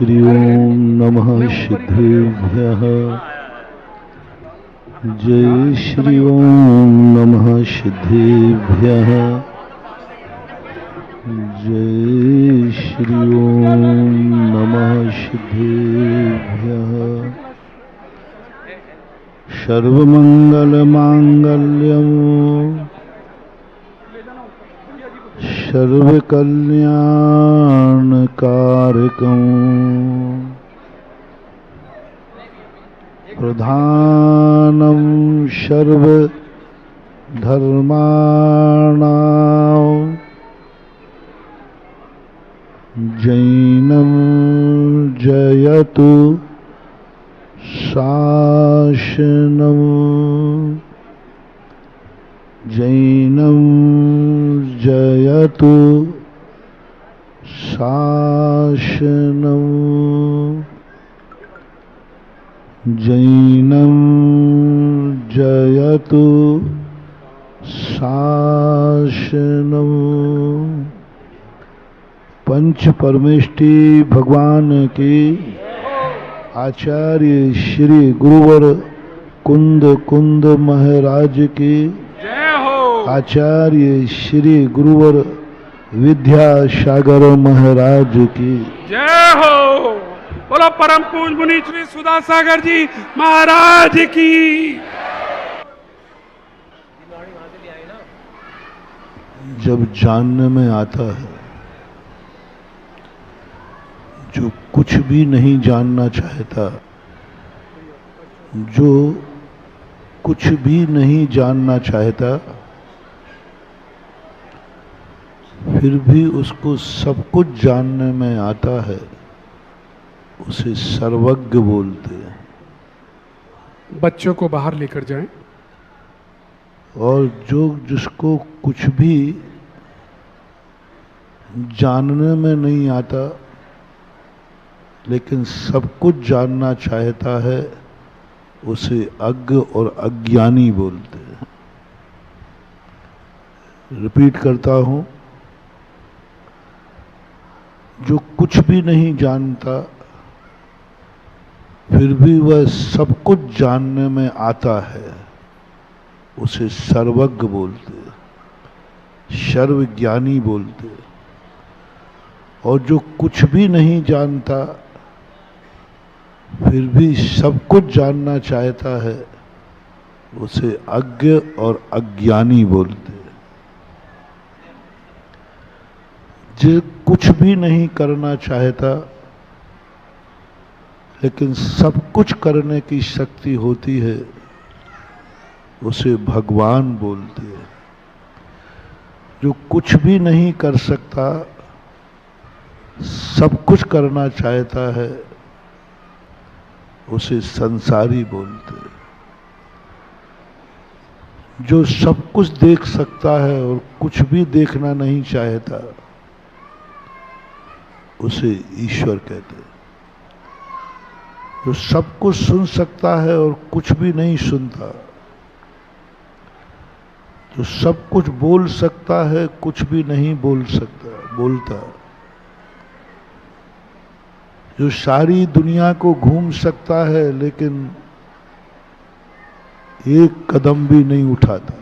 श्री ओम नमः सिद्धेभ्यः। जय श्री ओम नमः सिद्धेभ्यः। जय श्री ओम नमः सिद्धेभ्यः। सर्वमंगलमांगल्यं सर्वकल्याणकारकं प्रधानं सर्वधर्माणां जैनं जयतु शासनं जैनं जयतु शासनं जैनं जयतु शासनं। पंच परमेष्टि भगवान की आचार्य श्री गुरुवर कुंद कुंद महाराज की जय हो। आचार्य श्री गुरुवर विद्यासागर महाराज की जय हो। बोलो परम पूज्य मुनि श्री सुधा सागर जी महाराज की। जब जानने में आता है जो कुछ भी नहीं जानना चाहता, जो कुछ भी नहीं जानना चाहता, फिर भी उसको सब कुछ जानने में आता है, उसे सर्वज्ञ बोलते हैं। बच्चों को बाहर लेकर जाएं। और जो जिसको कुछ भी जानने में नहीं आता लेकिन सब कुछ जानना चाहता है, उसे अज्ञ और अज्ञानी बोलते हैं। रिपीट करता हूं, जो कुछ भी नहीं जानता फिर भी वह सब कुछ जानने में आता है, उसे सर्वज्ञ बोलते हैं, सर्वज्ञानी बोलते हैं। और जो कुछ भी नहीं जानता फिर भी सब कुछ जानना चाहता है, उसे अज्ञ और अज्ञानी बोलते हैं। जो कुछ भी नहीं करना चाहता लेकिन सब कुछ करने की शक्ति होती है, उसे भगवान बोलते हैं। जो कुछ भी नहीं कर सकता, सब कुछ करना चाहता है, उसे संसारी बोलते हैं। जो सब कुछ देख सकता है और कुछ भी देखना नहीं चाहता, उसे ईश्वर कहते हैं। जो सब कुछ सुन सकता है और कुछ भी नहीं सुनता, जो सब कुछ बोल सकता है, कुछ भी नहीं बोलता, जो सारी दुनिया को घूम सकता है लेकिन एक कदम भी नहीं उठाता,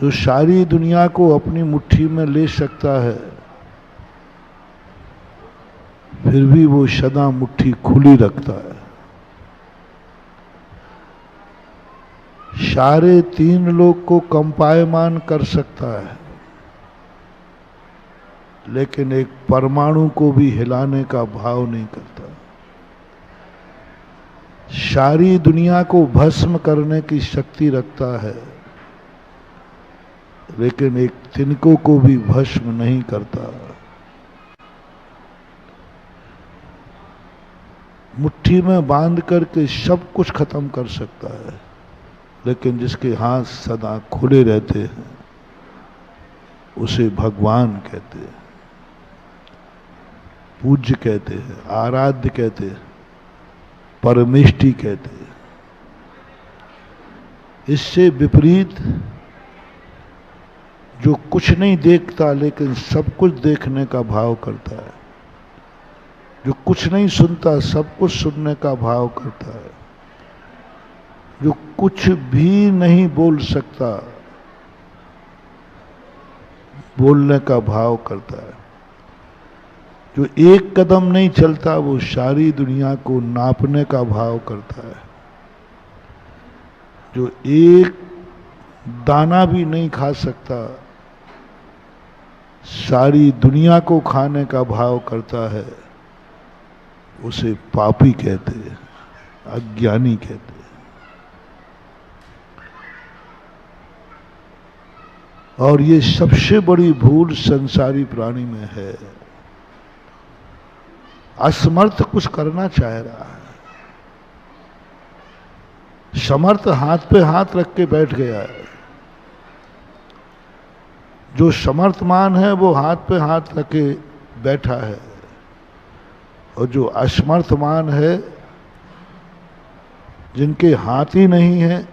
जो सारी दुनिया को अपनी मुट्ठी में ले सकता है फिर भी वो सदा मुट्ठी खुली रखता है। सारे तीन लोग को कंपायमान कर सकता है लेकिन एक परमाणु को भी हिलाने का भाव नहीं करता। सारी दुनिया को भस्म करने की शक्ति रखता है लेकिन एक तिनकों को भी भस्म नहीं करता। मुट्ठी में बांध करके सब कुछ खत्म कर सकता है लेकिन जिसके हाथ सदा खुले रहते हैं, उसे भगवान कहते हैं, पूज्य कहते हैं, आराध्य कहते हैं, परमेष्टि कहते हैं। इससे विपरीत जो कुछ नहीं देखता लेकिन सब कुछ देखने का भाव करता है, जो कुछ नहीं सुनता सब कुछ सुनने का भाव करता है, जो कुछ भी नहीं बोल सकता बोलने का भाव करता है, जो एक कदम नहीं चलता वो सारी दुनिया को नापने का भाव करता है, जो एक दाना भी नहीं खा सकता सारी दुनिया को खाने का भाव करता है, उसे पापी कहते हैं, अज्ञानी कहते हैं। और ये सबसे बड़ी भूल संसारी प्राणी में है। असमर्थ कुछ करना चाह रहा है, समर्थ हाथ पे हाथ रख के बैठ गया है। जो समर्थमान है वो हाथ पे हाथ रख के बैठा है, और जो असमर्थमान है, जिनके हाथ ही नहीं है,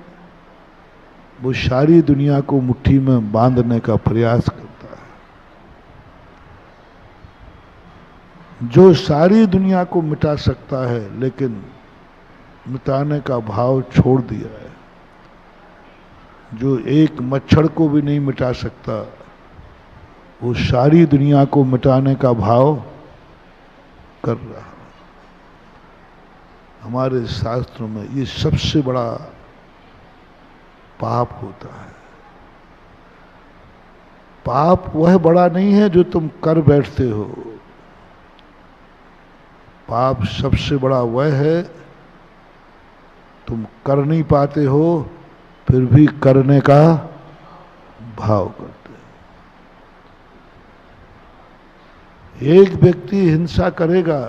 वो सारी दुनिया को मुट्ठी में बांधने का प्रयास करता है। जो सारी दुनिया को मिटा सकता है लेकिन मिटाने का भाव छोड़ दिया है, जो एक मच्छर को भी नहीं मिटा सकता, वो सारी दुनिया को मिटाने का भाव कर रहा है। हमारे शास्त्रों में ये सबसे बड़ा पाप होता है। पाप वह बड़ा नहीं है जो तुम कर बैठते हो, पाप सबसे बड़ा वह है तुम कर नहीं पाते हो फिर भी करने का भाव करते हो। एक व्यक्ति हिंसा करेगा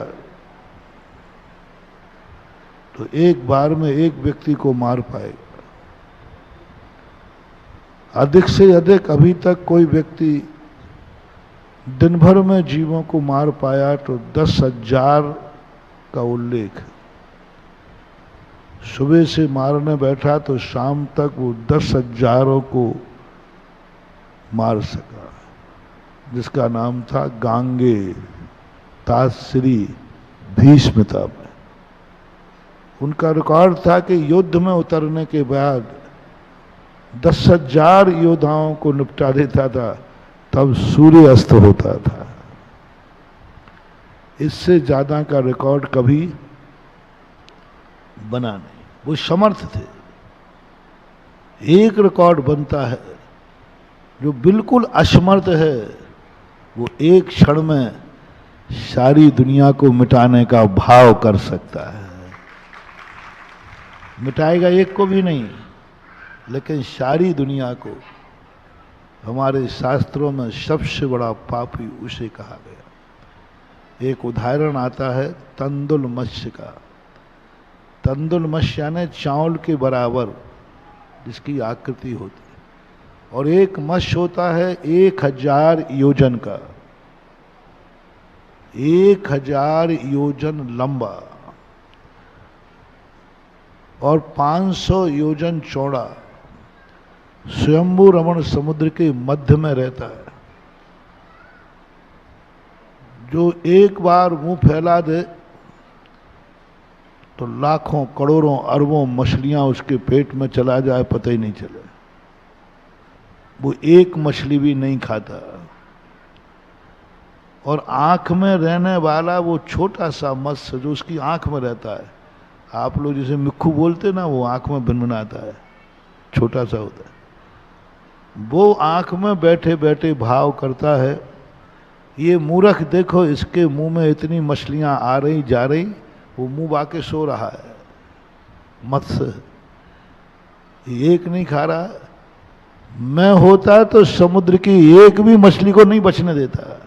तो एक बार में एक व्यक्ति को मार पाएगा। अधिक से अधिक अभी तक कोई व्यक्ति दिन भर में जीवों को मार पाया तो 10,000 का उल्लेख। सुबह से मारने बैठा तो शाम तक वो 10,000 को मार सका, जिसका नाम था गांगे ताश्री भीष्मता में। उनका रिकॉर्ड था कि युद्ध में उतरने के बाद 10,000 योद्धाओं को निपटा देता था, तब सूर्य अस्त होता था। इससे ज्यादा का रिकॉर्ड कभी बना नहीं। वो समर्थ थे। एक रिकॉर्ड बनता है, जो बिल्कुल असमर्थ है वो एक क्षण में सारी दुनिया को मिटाने का भाव कर सकता है। मिटाएगा एक को भी नहीं, लेकिन सारी दुनिया को। हमारे शास्त्रों में सबसे बड़ा पापी उसे कहा गया। एक उदाहरण आता है तंदुल मत्स्य का। तंदुल मत्स्य यानी चावल के बराबर जिसकी आकृति होती है, और एक मत्स्य होता है 1000 योजन का, 1000 योजन लंबा और 500 योजन चौड़ा। स्वयंभू रमण समुद्र के मध्य में रहता है। जो एक बार मुंह फैला दे तो लाखों करोड़ों अरबों मछलियां उसके पेट में चला जाए, पता ही नहीं चले। वो एक मछली भी नहीं खाता। और आंख में रहने वाला वो छोटा सा मत्स्य जो उसकी आंख में रहता है, आप लोग जिसे मिक्खू बोलते ना, वो आंख में भिनभिनाता है, छोटा सा होता है। वो आंख में बैठे बैठे भाव करता है, ये मूर्ख देखो इसके मुंह में इतनी मछलियां आ रही जा रही, वो मुंह बाके सो रहा है। मत्स्य एक नहीं खा रहा। मैं होता तो समुद्र की एक भी मछली को नहीं बचने देता,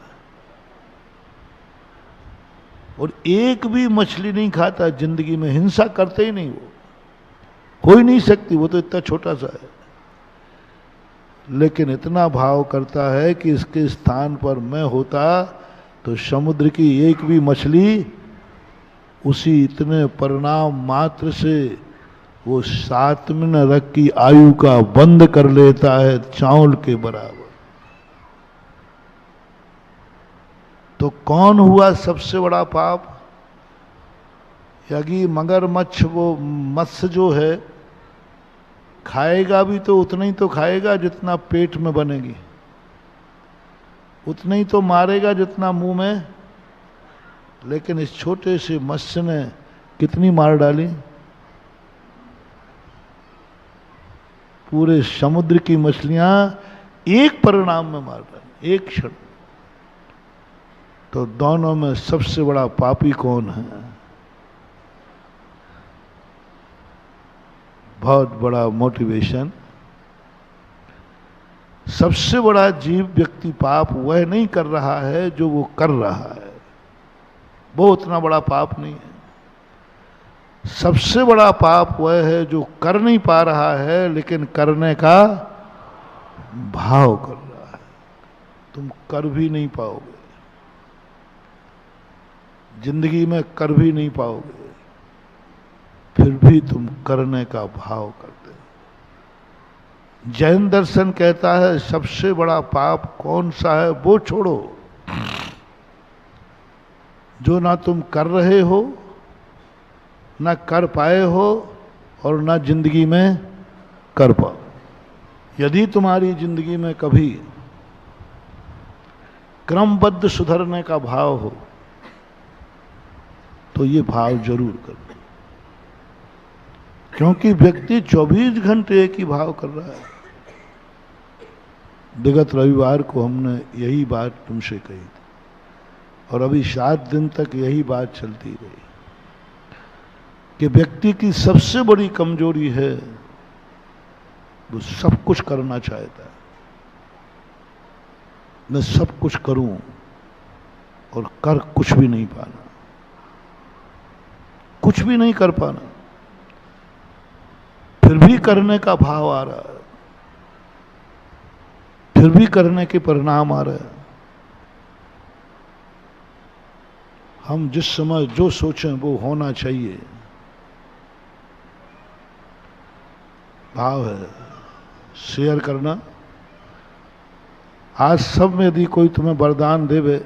और एक भी मछली नहीं खाता जिंदगी में। हिंसा करते ही नहीं, वो हो ही नहीं सकती, वो तो इतना छोटा सा है। लेकिन इतना भाव करता है कि इसके स्थान पर मैं होता तो समुद्र की एक भी मछली, उसी इतने परिणाम मात्र से वो 7 नरक की आयु का बंद कर लेता है, चावल के बराबर। तो कौन हुआ सबसे बड़ा पाप? क्योंकि मगरमच्छ वो मत्स्य जो है खाएगा भी तो उतना ही तो खाएगा जितना पेट में बनेगी, उतना ही तो मारेगा जितना मुंह में। लेकिन इस छोटे से मत्स्य ने कितनी मार डाली, पूरे समुद्र की मछलियां एक परिणाम में मार डाली, एक क्षण। तो दोनों में सबसे बड़ा पापी कौन है? बहुत बड़ा मोटिवेशन। सबसे बड़ा जीव व्यक्ति पाप वह नहीं कर रहा है जो वो कर रहा है, वो उतना बड़ा पाप नहीं है। सबसे बड़ा पाप वह है जो कर नहीं पा रहा है लेकिन करने का भाव कर रहा है। तुम कर भी नहीं पाओगे, जिंदगी में कर भी नहीं पाओगे, फिर भी तुम करने का भाव करते हो। जैन दर्शन कहता है सबसे बड़ा पाप कौन सा है वो छोड़ो, जो ना तुम कर रहे हो, ना कर पाए हो और ना जिंदगी में कर पाओ। यदि तुम्हारी जिंदगी में कभी क्रमबद्ध सुधरने का भाव हो तो ये भाव जरूर करो, क्योंकि व्यक्ति 24 घंटे एक ही भाव कर रहा है। विगत रविवार को हमने यही बात तुमसे कही थी और अभी 7 दिन तक यही बात चलती रही कि व्यक्ति की सबसे बड़ी कमजोरी है वो सब कुछ करना चाहता है। मैं सब कुछ करूं और कर कुछ भी नहीं पाना, कुछ भी नहीं कर पाना, फिर भी करने का भाव आ रहा है, फिर भी करने के परिणाम आ रहे हैं। हम जिस समय जो सोचें वो होना चाहिए, भाव है शेयर करना। आज सब में यदि कोई तुम्हें वरदान देवे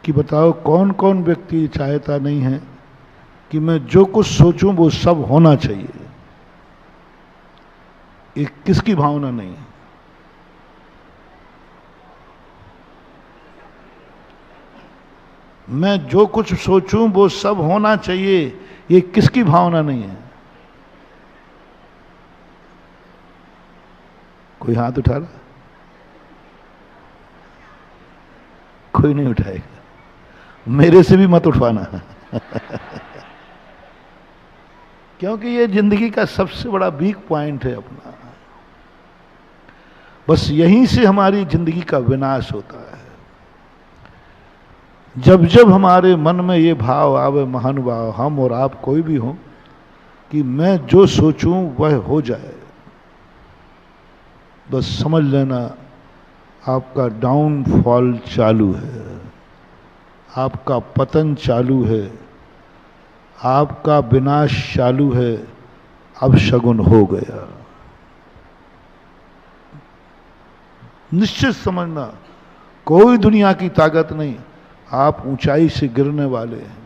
कि बताओ कौन कौन व्यक्ति चाहता नहीं है कि मैं जो कुछ सोचूं वो सब होना चाहिए, ये किसकी भावना नहीं है? मैं जो कुछ सोचूं वो सब होना चाहिए, ये किसकी भावना नहीं है? कोई हाथ उठा रहा? कोई नहीं उठाएगा। मेरे से भी मत उठवाना क्योंकि ये जिंदगी का सबसे बड़ा वीक पॉइंट है अपना। बस यहीं से हमारी जिंदगी का विनाश होता है। जब जब हमारे मन में ये भाव आवे, महानुभाव हम और आप कोई भी हो, कि मैं जो सोचूं वह हो जाए, बस समझ लेना आपका डाउनफॉल चालू है, आपका पतन चालू है, आपका विनाश चालू है। अब शगुन हो गया। निश्चित समझना, कोई दुनिया की ताकत नहीं। आप ऊंचाई से गिरने वाले हैं,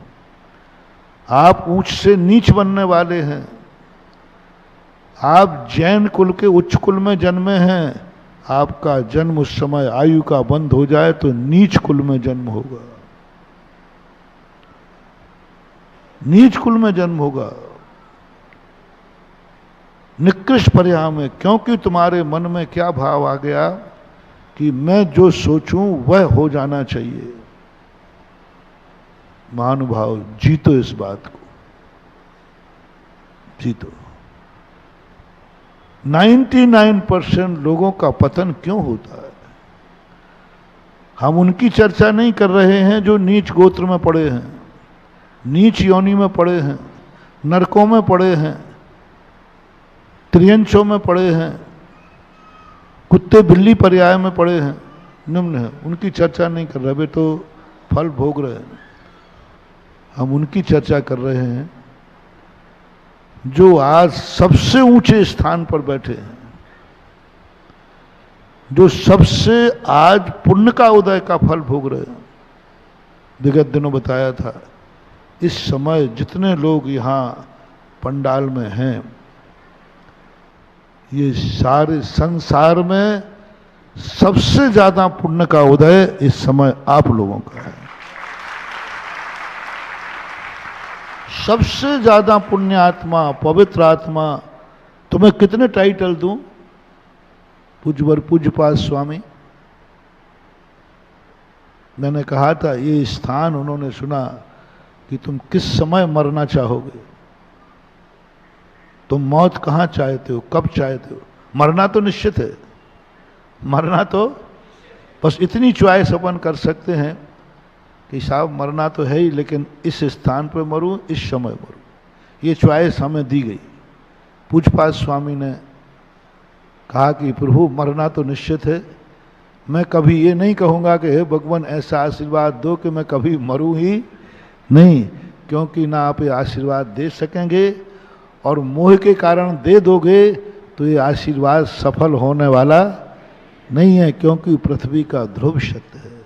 आप ऊंच से नीच बनने वाले हैं। आप जैन कुल के उच्च कुल में जन्मे हैं, आपका जन्म उस समय आयु का बंद हो जाए तो नीच कुल में जन्म होगा, नीच कुल में जन्म होगा, निकृष्ट पर्याय में। क्योंकि तुम्हारे मन में क्या भाव आ गया कि मैं जो सोचूं वह हो जाना चाहिए। महानुभाव, जीतो इस बात को, जीतो। 99% लोगों का पतन क्यों होता है? हम उनकी चर्चा नहीं कर रहे हैं जो नीच गोत्र में पड़े हैं, नीच योनि में पड़े हैं, नरकों में पड़े हैं, त्रियंचों में पड़े हैं, कुत्ते बिल्ली पर्याय में पड़े हैं, निम्न है। उनकी चर्चा नहीं कर रहे, वे तो फल भोग रहे हैं। हम उनकी चर्चा कर रहे हैं जो आज सबसे ऊंचे स्थान पर बैठे हैं, जो सबसे आज पुण्य का उदय का फल भोग रहे हैं। विगत दिनों बताया था इस समय जितने लोग यहाँ पंडाल में हैं, ये सारे संसार में सबसे ज्यादा पुण्य का उदय इस समय आप लोगों का है। सबसे ज्यादा पुण्य आत्मा, पवित्र आत्मा। तुम्हें कितने टाइटल दूं? पूज्यवर पूज्यपाद स्वामी, मैंने कहा था ये स्थान उन्होंने सुना कि तुम किस समय मरना चाहोगे, तुम मौत कहाँ चाहते हो, कब चाहते हो। मरना तो निश्चित है, मरना तो बस इतनी चॉइस अपन कर सकते हैं कि साहब मरना तो है ही, लेकिन इस स्थान पर मरूं, इस समय मरूं, ये चॉइस हमें दी गई। पूज्यपाद स्वामी ने कहा कि प्रभु मरना तो निश्चित है, मैं कभी ये नहीं कहूँगा कि हे भगवान ऐसा आशीर्वाद दो कि मैं कभी मरूं ही नहीं, क्योंकि ना आप ये आशीर्वाद दे सकेंगे और मोह के कारण दे दोगे तो ये आशीर्वाद सफल होने वाला नहीं है, क्योंकि पृथ्वी का ध्रुव सत्य है।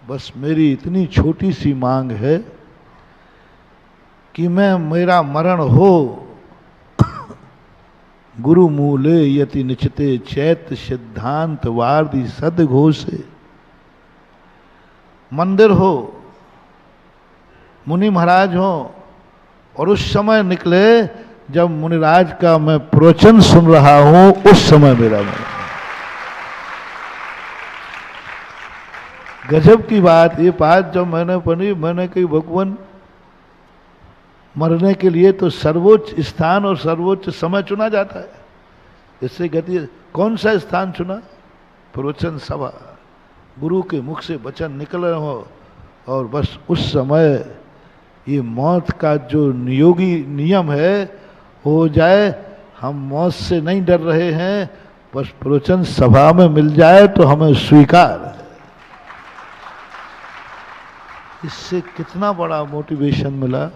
बस मेरी इतनी छोटी सी मांग है कि मेरा मरण हो गुरु मूले यति निचते चैत सिद्धांत वार्दी सदघोषे। मंदिर हो, मुनि महाराज हो, और उस समय निकले जब मुनिराज का मैं प्रवचन सुन रहा हूं, उस समय मेरा मरण। गजब की बात, ये बात जब मैंने पढ़ी, मैंने कही भगवान मरने के लिए तो सर्वोच्च स्थान और सर्वोच्च समय चुना जाता है, इससे गति। कौन सा स्थान चुना? प्रवचन सभा, गुरु के मुख से वचन निकल रहे हो, और बस उस समय ये मौत का जो नियोगी नियम है हो जाए। हम मौत से नहीं डर रहे हैं, बस प्रवचन सभा में मिल जाए तो हमें स्वीकार है। इससे कितना बड़ा मोटिवेशन मिला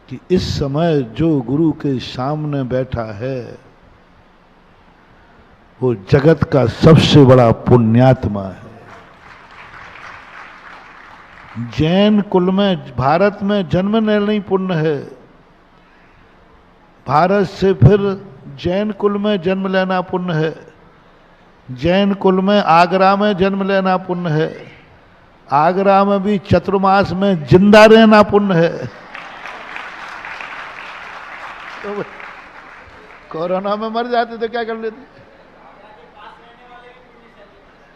कि इस समय जो गुरु के सामने बैठा है वो जगत का सबसे बड़ा पुण्यात्मा है। जैन कुल में, भारत में जन्म नहीं पुण्य है, भारत से फिर जैन कुल में जन्म लेना पुण्य है, जैन कुल में आगरा में जन्म लेना पुण्य है, आगरा में भी चतुर्मास में जिंदा रहना पुण्य है। तो कोरोना में मर जाते तो क्या कर लेते?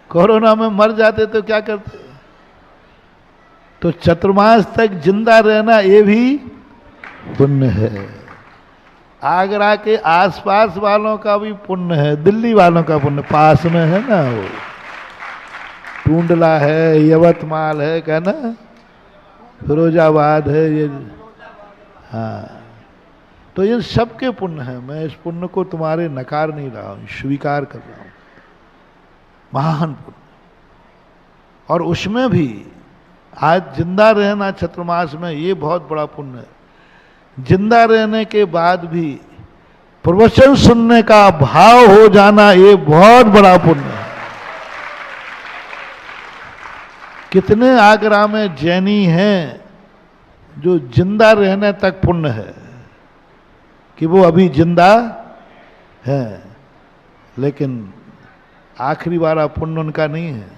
कोरोना में मर जाते तो क्या करते? तो चतुर्मास तक जिंदा रहना ये भी पुण्य है। आगरा के आसपास वालों का भी पुण्य है, दिल्ली वालों का पुण्य पास में है ना, वो टूंडला है, यवतमाल है, क्या ना, फिरोजाबाद है ये। हाँ, तो ये सबके पुण्य है। मैं इस पुण्य को तुम्हारे नकार नहीं रहा हूं, स्वीकार कर रहा हूं। महान पुण्य, और उसमें भी आज जिंदा रहना चतुर्मास में ये बहुत बड़ा पुण्य है। जिंदा रहने के बाद भी प्रवचन सुनने का भाव हो जाना ये बहुत बड़ा पुण्य है। कितने आगरा में जैनी हैं जो जिंदा रहने तक पुण्य है कि वो अभी जिंदा है, लेकिन आखिरी वाला पुण्य उनका नहीं है।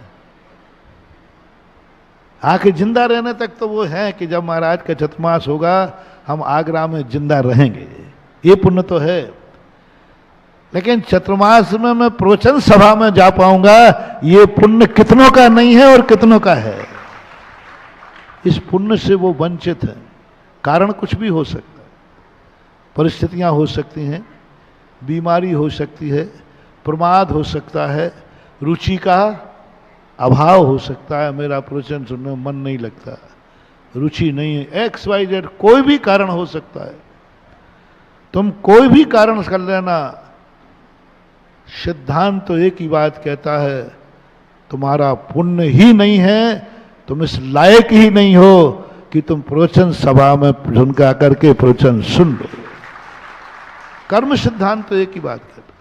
आखिर जिंदा रहने तक तो वो है कि जब महाराज का चतुर्मास होगा हम आगरा में जिंदा रहेंगे, ये पुण्य तो है। लेकिन चतुर्मास में मैं प्रवचन सभा में जा पाऊंगा, ये पुण्य कितनों का नहीं है और कितनों का है। इस पुण्य से वो वंचित है। कारण कुछ भी हो सकता है, परिस्थितियां हो सकती हैं, बीमारी हो सकती है, प्रमाद हो सकता है, रुचि का अभाव हो सकता है, मेरा प्रवचन सुनने में मन नहीं लगता, रुचि नहीं है, XYZ कोई भी कारण हो सकता है। तुम कोई भी कारण कर लेना, सिद्धांत तो एक ही बात कहता है, तुम्हारा पुण्य ही नहीं है, तुम इस लायक ही नहीं हो कि तुम प्रवचन सभा में झुनका करके प्रवचन सुन लो। कर्म सिद्धांत तो एक ही बात कहता है।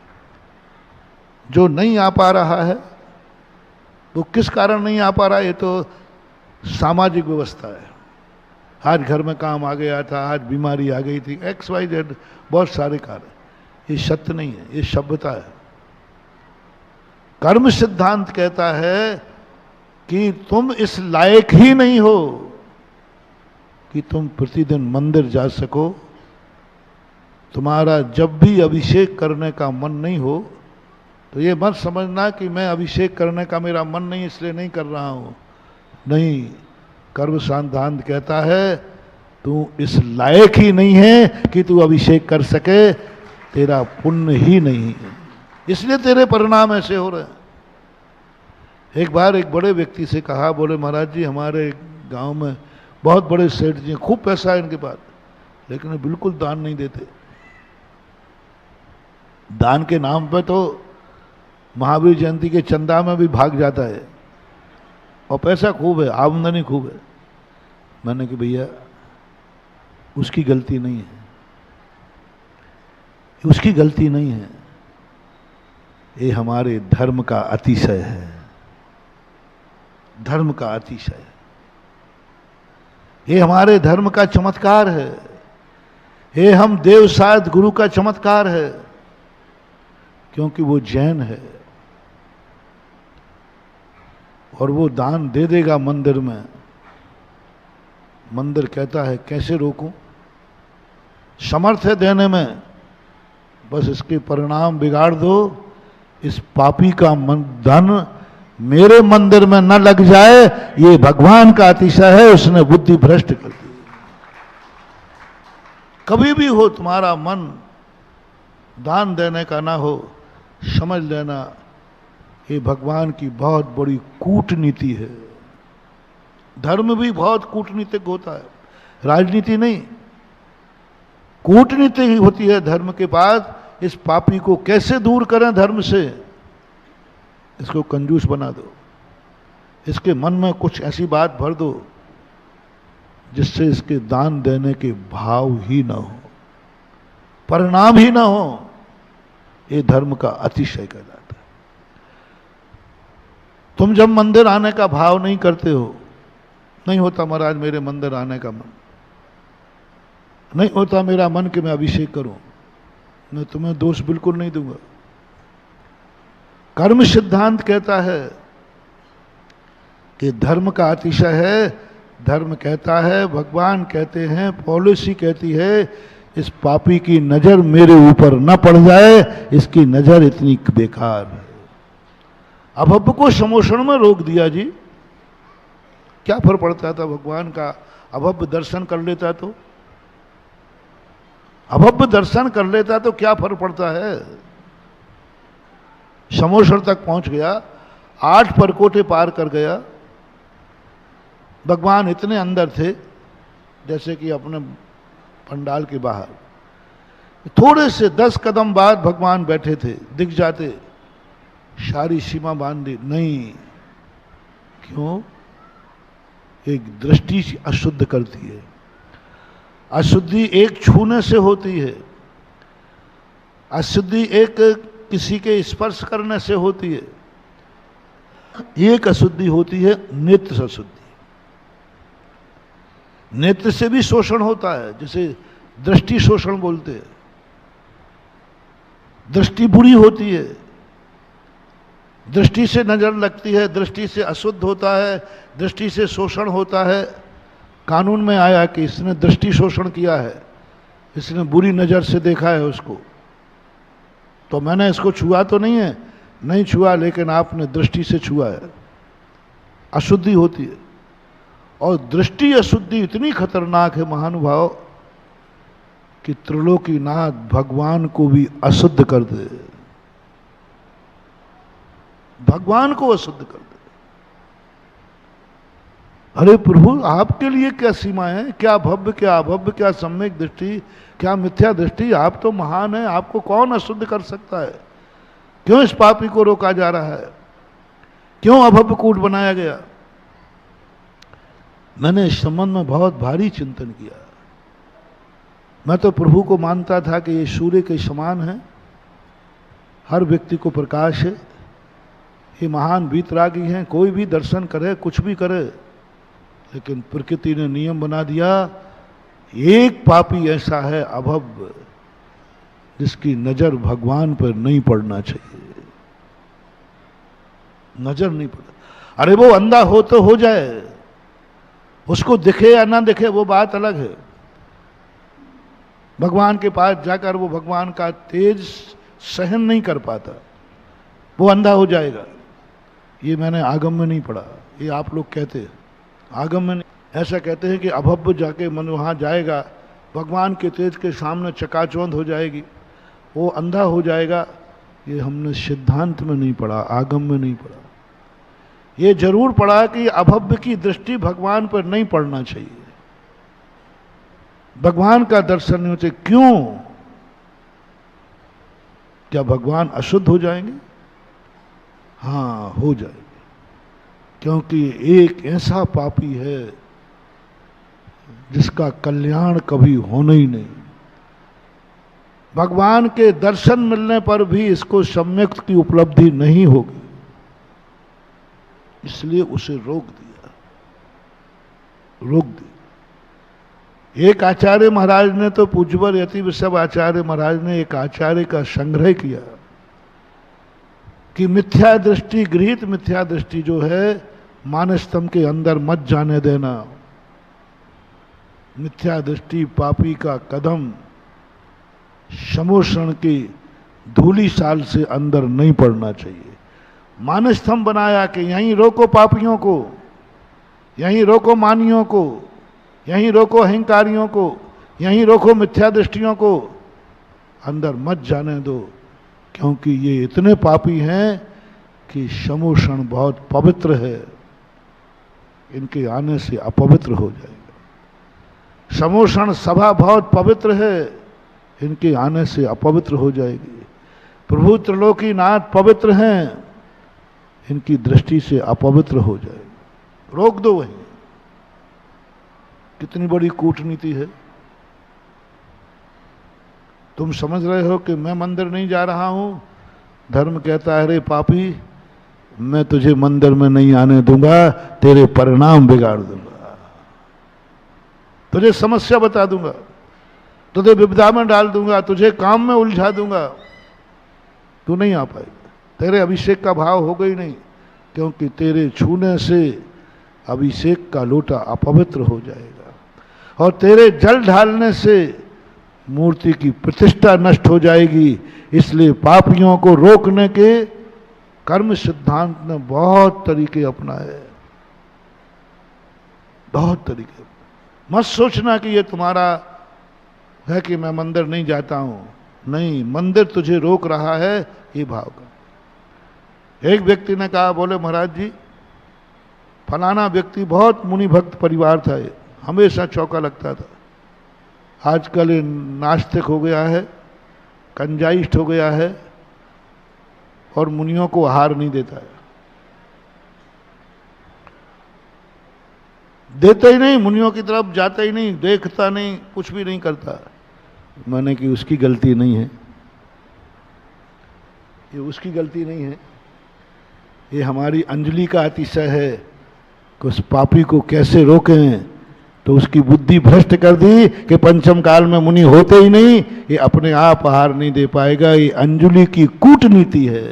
जो नहीं आ पा रहा है वो किस कारण नहीं आ पा रहा है? ये तो सामाजिक व्यवस्था है, आज घर में काम आ गया था, आज बीमारी आ गई थी, XYZ बहुत सारे कारण। ये सत्य नहीं है, ये सभ्यता है। कर्म सिद्धांत कहता है कि तुम इस लायक ही नहीं हो कि तुम प्रतिदिन मंदिर जा सको। तुम्हारा जब भी अभिषेक करने का मन नहीं हो तो ये मत समझना कि मैं अभिषेक करने का मेरा मन नहीं इसलिए नहीं कर रहा हूं। नहीं, कर्म सिद्धांत कहता है तू इस लायक ही नहीं है कि तू अभिषेक कर सके, तेरा पुण्य ही नहीं है, इसलिए तेरे परिणाम ऐसे हो रहे हैं। एक बार एक बड़े व्यक्ति से कहा, बोले महाराज जी हमारे गांव में बहुत बड़े सेठ जी, खूब पैसा है इनके पास, लेकिन ये बिल्कुल दान नहीं देते। दान के नाम पे तो महावीर जयंती के चंदा में भी भाग जाता है और पैसा खूब है, आमदनी खूब है। मैंने कि भैया उसकी गलती नहीं है, उसकी गलती नहीं है, ये हमारे धर्म का अतिशय है, धर्म का अतिशय है, ये हमारे धर्म का चमत्कार है, ये हम देवसाद गुरु का चमत्कार है, क्योंकि वो जैन है और वो दान दे देगा मंदिर में। मंदिर कहता है कैसे रोकूं, समर्थ है देने में, बस इसके परिणाम बिगाड़ दो, इस पापी का धन मेरे मंदिर में न लग जाए, ये भगवान का अतिशय है, उसने बुद्धि भ्रष्ट कर दी। कभी भी हो तुम्हारा मन दान देने का ना हो, समझ लेना ये भगवान की बहुत बड़ी कूटनीति है। धर्म भी बहुत कूटनीतिक होता है, राजनीति नहीं, कूटनीति ही होती है धर्म के पास। इस पापी को कैसे दूर करें धर्म से, इसको कंजूस बना दो, इसके मन में कुछ ऐसी बात भर दो जिससे इसके दान देने के भाव ही ना हो, परिणाम ही ना हो। ये धर्म का अतिशय कहलाता है। तुम जब मंदिर आने का भाव नहीं करते हो, नहीं होता महाराज मेरे मंदिर आने का मन, नहीं होता मेरा मन कि मैं अभिषेक करूं, मैं तुम्हें दोष बिल्कुल नहीं दूंगा। कर्म सिद्धांत कहता है कि धर्म का अतिशय है। धर्म कहता है, भगवान कहते हैं, पॉलिसी कहती है, इस पापी की नजर मेरे ऊपर न पड़ जाए, इसकी नजर इतनी बेकार है। अभव्य को समोषण में रोक दिया जी, क्या फर्क पड़ता था भगवान का? अभव्य दर्शन कर लेता तो, अभव्य दर्शन कर लेता तो क्या फर्क पड़ता है? समोषण तक पहुंच गया, 8 परकोटे पार कर गया। भगवान इतने अंदर थे जैसे कि अपने पंडाल के बाहर, थोड़े से 10 कदम बाद भगवान बैठे थे, दिख जाते, सारी सीमा बांध दी। नहीं, क्यों? एक दृष्टि अशुद्ध करती है। अशुद्धि एक छूने से होती है, अशुद्धि एक किसी के स्पर्श करने से होती है, एक अशुद्धि होती है नेत्र अशुद्धि। नेत्र से भी शोषण होता है, जिसे दृष्टि शोषण बोलते हैं। दृष्टि बुरी होती है, दृष्टि से नजर लगती है, दृष्टि से अशुद्ध होता है, दृष्टि से शोषण होता है। कानून में आया कि इसने दृष्टि शोषण किया है, इसने बुरी नजर से देखा है उसको, तो मैंने इसको छुआ तो नहीं है, नहीं छुआ, लेकिन आपने दृष्टि से छुआ है, अशुद्धि होती है। और दृष्टि अशुद्धि इतनी खतरनाक है महानुभाव कि त्रिलोकीनाथ भगवान को भी अशुद्ध कर दे, भगवान को अशुद्ध कर दे। अरे प्रभु, आपके लिए क्या सीमा है? क्या भव्य, क्या अभव्य, क्या सम्यक दृष्टि, क्या मिथ्या दृष्टि? आप तो महान है, आपको कौन अशुद्ध कर सकता है? क्यों इस पापी को रोका जा रहा है? क्यों अभव्य कूट बनाया गया? मैंने इस संबंध में बहुत भारी चिंतन किया। मैं तो प्रभु को मानता था कि ये सूर्य के समान है, हर व्यक्ति को प्रकाश है, ये महान वीतरागी हैं, कोई भी दर्शन करे, कुछ भी करे, लेकिन प्रकृति ने नियम बना दिया, एक पापी ऐसा है अभव्य जिसकी नजर भगवान पर नहीं पड़ना चाहिए, नजर नहीं पड़ा। अरे वो अंधा हो तो हो जाए, उसको दिखे या ना दिखे वो बात अलग है। भगवान के पास जाकर वो भगवान का तेज सहन नहीं कर पाता, वो अंधा हो जाएगा। ये मैंने आगम में नहीं पढ़ा, ये आप लोग कहते हैं आगम में नहीं। ऐसा कहते हैं कि अभव्य जाके मन वहां जाएगा, भगवान के तेज के सामने चकाचौंध हो जाएगी, वो अंधा हो जाएगा। ये हमने सिद्धांत में नहीं पढ़ा, आगम में नहीं पढ़ा। ये जरूर पढ़ा कि अभव्य की दृष्टि भगवान पर नहीं पड़ना चाहिए, भगवान का दर्शन नहीं होते। क्यों? क्या भगवान अशुद्ध हो जाएंगे? हाँ, हो जाएंगे, क्योंकि एक ऐसा पापी है जिसका कल्याण कभी होना ही नहीं। भगवान के दर्शन मिलने पर भी इसको सम्यक की उपलब्धि नहीं होगी, इसलिए उसे रोक दिया, रोक दिया। एक आचार्य महाराज ने तो पूज्यवर यति विश्व आचार्य महाराज ने एक आचार्य का संग्रह किया कि मिथ्या दृष्टि, गृहीत मिथ्या दृष्टि जो है मानस्तंभ के अंदर मत जाने देना। मिथ्या दृष्टि पापी का कदम समोषण की धूली साल से अंदर नहीं पड़ना चाहिए। मानस्तंभ बनाया कि यहीं रोको पापियों को, यहीं रोको मानियों को, यहीं रोको अहंकारियों को, यहीं रोको मिथ्या दृष्टियों को, अंदर मत जाने दो, क्योंकि ये इतने पापी हैं कि समोषण बहुत पवित्र है, इनके आने से अपवित्र हो जाएगा। समोषण सभा बहुत पवित्र है, इनके आने से अपवित्र हो जाएगी। प्रभु त्रिलोकीनाथ पवित्र हैं, इनकी दृष्टि से अपवित्र हो जाएगी। रोक दो वहीं। कितनी बड़ी कूटनीति है। तुम समझ रहे हो कि मैं मंदिर नहीं जा रहा हूं, धर्म कहता है रे पापी मैं तुझे मंदिर में नहीं आने दूंगा, तेरे परिणाम बिगाड़ दूंगा, तुझे समस्या बता दूंगा, तुझे विपदा में डाल दूंगा, तुझे काम में उलझा दूंगा, तू नहीं आ पाएगा। तेरे अभिषेक का भाव होगा ही नहीं, क्योंकि तेरे छूने से अभिषेक का लोटा अपवित्र हो जाएगा, और तेरे जल ढालने से मूर्ति की प्रतिष्ठा नष्ट हो जाएगी। इसलिए पापियों को रोकने के कर्म सिद्धांत ने बहुत तरीके अपनाए, बहुत तरीके। मत सोचना कि ये तुम्हारा है कि मैं मंदिर नहीं जाता हूं, नहीं, मंदिर तुझे रोक रहा है ये भाव का। एक व्यक्ति ने कहा, बोले महाराज जी फलाना व्यक्ति बहुत मुनि भक्त परिवार था, ये हमेशा चौका लगता था, आजकल ये नास्तिक हो गया है, कंजाइस्ट हो गया है और मुनियों को आहार नहीं देता है, देता ही नहीं, मुनियों की तरफ जाता ही नहीं, देखता नहीं, कुछ भी नहीं करता। मैंने कि उसकी गलती नहीं है, ये उसकी गलती नहीं है, ये हमारी अंजलि का अतिशय है कि उस पापी को कैसे रोकें। तो उसकी बुद्धि भ्रष्ट कर दी कि पंचम काल में मुनि होते ही नहीं, ये अपने आप आहार नहीं दे पाएगा। ये अंजलि की कूटनीति है,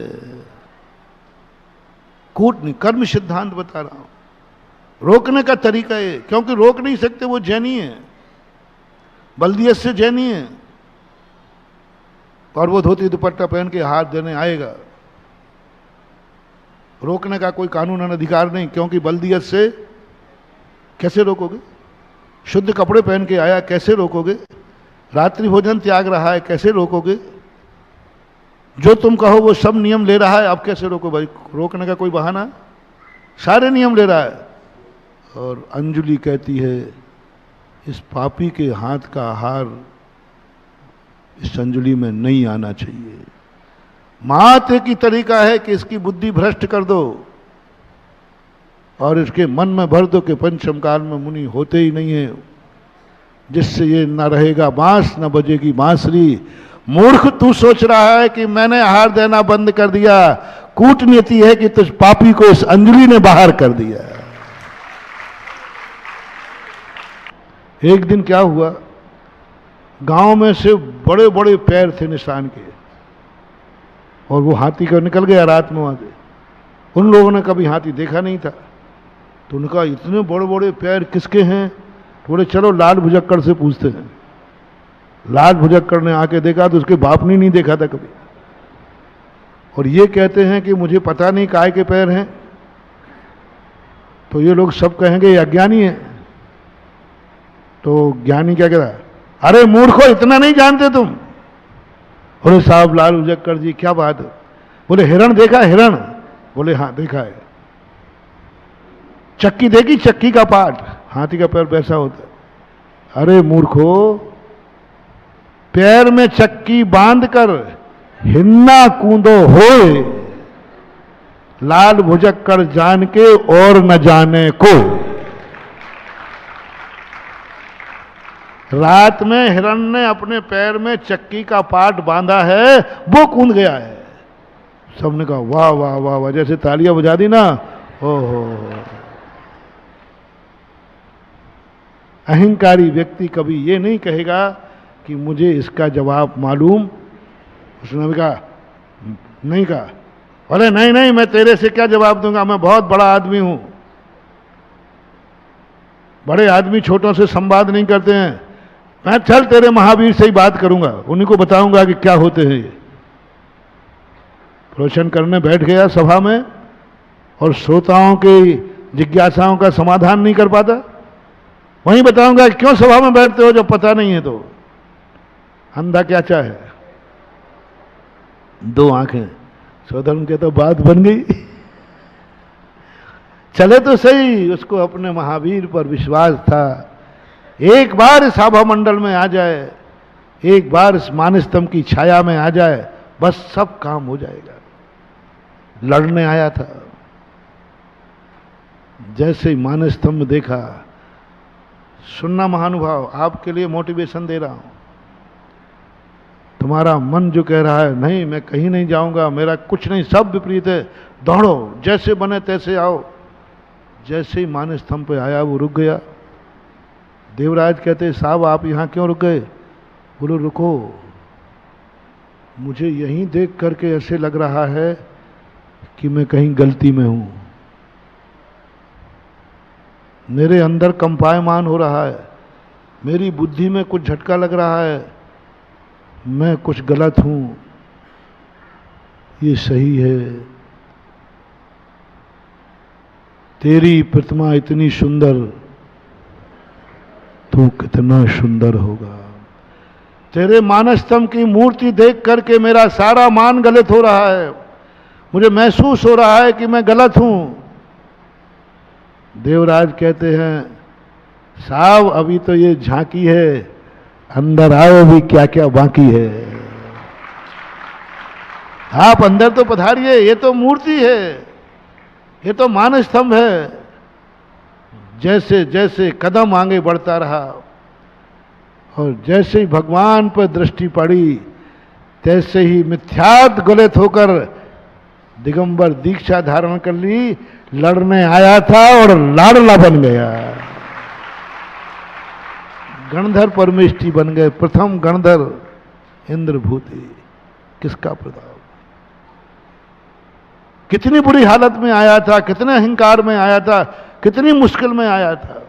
कूटनीति, कर्म सिद्धांत बता रहा हूं। रोकने का तरीका है, क्योंकि रोक नहीं सकते, वो जैनी है, बल्दियत से जैनी है, और वो धोती दुपट्टा पहन के हाथ देने आएगा। रोकने का कोई कानून अधिकार नहीं, क्योंकि बल्दियत से कैसे रोकोगे? शुद्ध कपड़े पहन के आया, कैसे रोकोगे? रात्रि भोजन त्याग रहा है, कैसे रोकोगे? जो तुम कहो वो सब नियम ले रहा है, अब कैसे रोको भाई? रोकने का कोई बहाना? सारे नियम ले रहा है। और अंजलि कहती है इस पापी के हाथ का आहार इस अंजलि में नहीं आना चाहिए। मात्र की तरीका है कि इसकी बुद्धि भ्रष्ट कर दो और इसके मन में भर दो कि पंचम काल में मुनि होते ही नहीं है, जिससे ये न रहेगा बांस न बजेगी बांसुरी। मूर्ख, तू सोच रहा है कि मैंने आहार देना बंद कर दिया, कूटनीति है कि तुझ पापी को इस अंजलि ने बाहर कर दिया। एक दिन क्या हुआ, गांव में से बड़े बड़े पैर थे निशान के, और वो हाथी का निकल गया रात में वहां से। उन लोगों ने कभी हाथी देखा नहीं था, तो उनका इतने बड़े बड़े पैर किसके हैं? बोले चलो लाल भुजक्कड़ से पूछते हैं। लाल भुजक्कड़ ने आके देखा तो उसके बाप ने नहीं देखा था कभी, और ये कहते हैं कि मुझे पता नहीं काय के पैर हैं। तो ये लोग सब कहेंगे ये अज्ञानी है। तो ज्ञानी क्या कहता है, अरे मूर्खो इतना नहीं जानते तुम। बोले साहब लाल भुजक्कड़ जी क्या बात है? बोले हिरण देखा है? हिरण? बोले हाँ देखा है। चक्की देखी? चक्की का पार्ट, हाथी का पैर वैसा होता है। अरे मूर्खो, पैर में चक्की बांधकर हिन्ना कूदो होए, लाल भुजक्कड़ जान के और न जाने को। रात में हिरण ने अपने पैर में चक्की का पार्ट बांधा है, वो कूद गया है। सबने कहा वाह वाह वाह वाह, जैसे तालियां बजा दी ना। ओहो, अहंकारी व्यक्ति कभी ये नहीं कहेगा कि मुझे इसका जवाब मालूम। उसने भी कहा नहीं कहा, अरे नहीं नहीं मैं तेरे से क्या जवाब दूंगा, मैं बहुत बड़ा आदमी हूं। बड़े आदमी छोटों से संवाद नहीं करते हैं। मैं चल तेरे महावीर से ही बात करूंगा, उन्हीं को बताऊंगा कि क्या होते हैं ये। प्रवचन करने बैठ गया सभा में, और श्रोताओं की जिज्ञासाओं का समाधान नहीं कर पाता। वहीं बताऊंगा क्यों सभा में बैठते हो जब पता नहीं है। तो अंधा क्या चाहे, दो आंखें। सोधर्म के तो बात बन गई। चले तो सही, उसको अपने महावीर पर विश्वास था। एक बार इस आभा मंडल में आ जाए, एक बार इस मानस्तंभ की छाया में आ जाए, बस सब काम हो जाएगा। लड़ने आया था, जैसे ही मानस्तंभ देखा, सुनना महानुभाव, आपके लिए मोटिवेशन दे रहा हूं। तुम्हारा मन जो कह रहा है नहीं मैं कहीं नहीं जाऊंगा, मेरा कुछ नहीं, सब विपरीत है, दौड़ो, जैसे बने तैसे आओ। जैसे ही मानस्तंभ पे आया वो रुक गया। देवराज कहते साहब आप यहां क्यों रुक गए? बोलो रुको, मुझे यहीं देख करके ऐसे लग रहा है कि मैं कहीं गलती में हूं। मेरे अंदर कंपायमान हो रहा है, मेरी बुद्धि में कुछ झटका लग रहा है, मैं कुछ गलत हूं, ये सही है। तेरी प्रतिमा इतनी सुंदर, तू कितना सुंदर होगा। तेरे मानस्तंभ की मूर्ति देख करके मेरा सारा मान गलत हो रहा है, मुझे महसूस हो रहा है कि मैं गलत हूं। देवराज कहते हैं साहब अभी तो ये झांकी है, अंदर आओ भी क्या क्या बाकी है। आप अंदर तो पधारिए, ये तो मूर्ति है, ये तो मानस्तंभ है। जैसे जैसे कदम आगे बढ़ता रहा और जैसे ही भगवान पर दृष्टि पड़ी, तैसे ही मिथ्यात्व गलित होकर दिगंबर दीक्षा धारण कर ली। लड़ने आया था और लाडला बन गया, गणधर परमेष्टि बन गए। प्रथम गणधर इंद्रभूति, किसका प्रताप। कितनी बुरी हालत में आया था, कितने अहंकार में आया था, कितनी मुश्किल में आया था।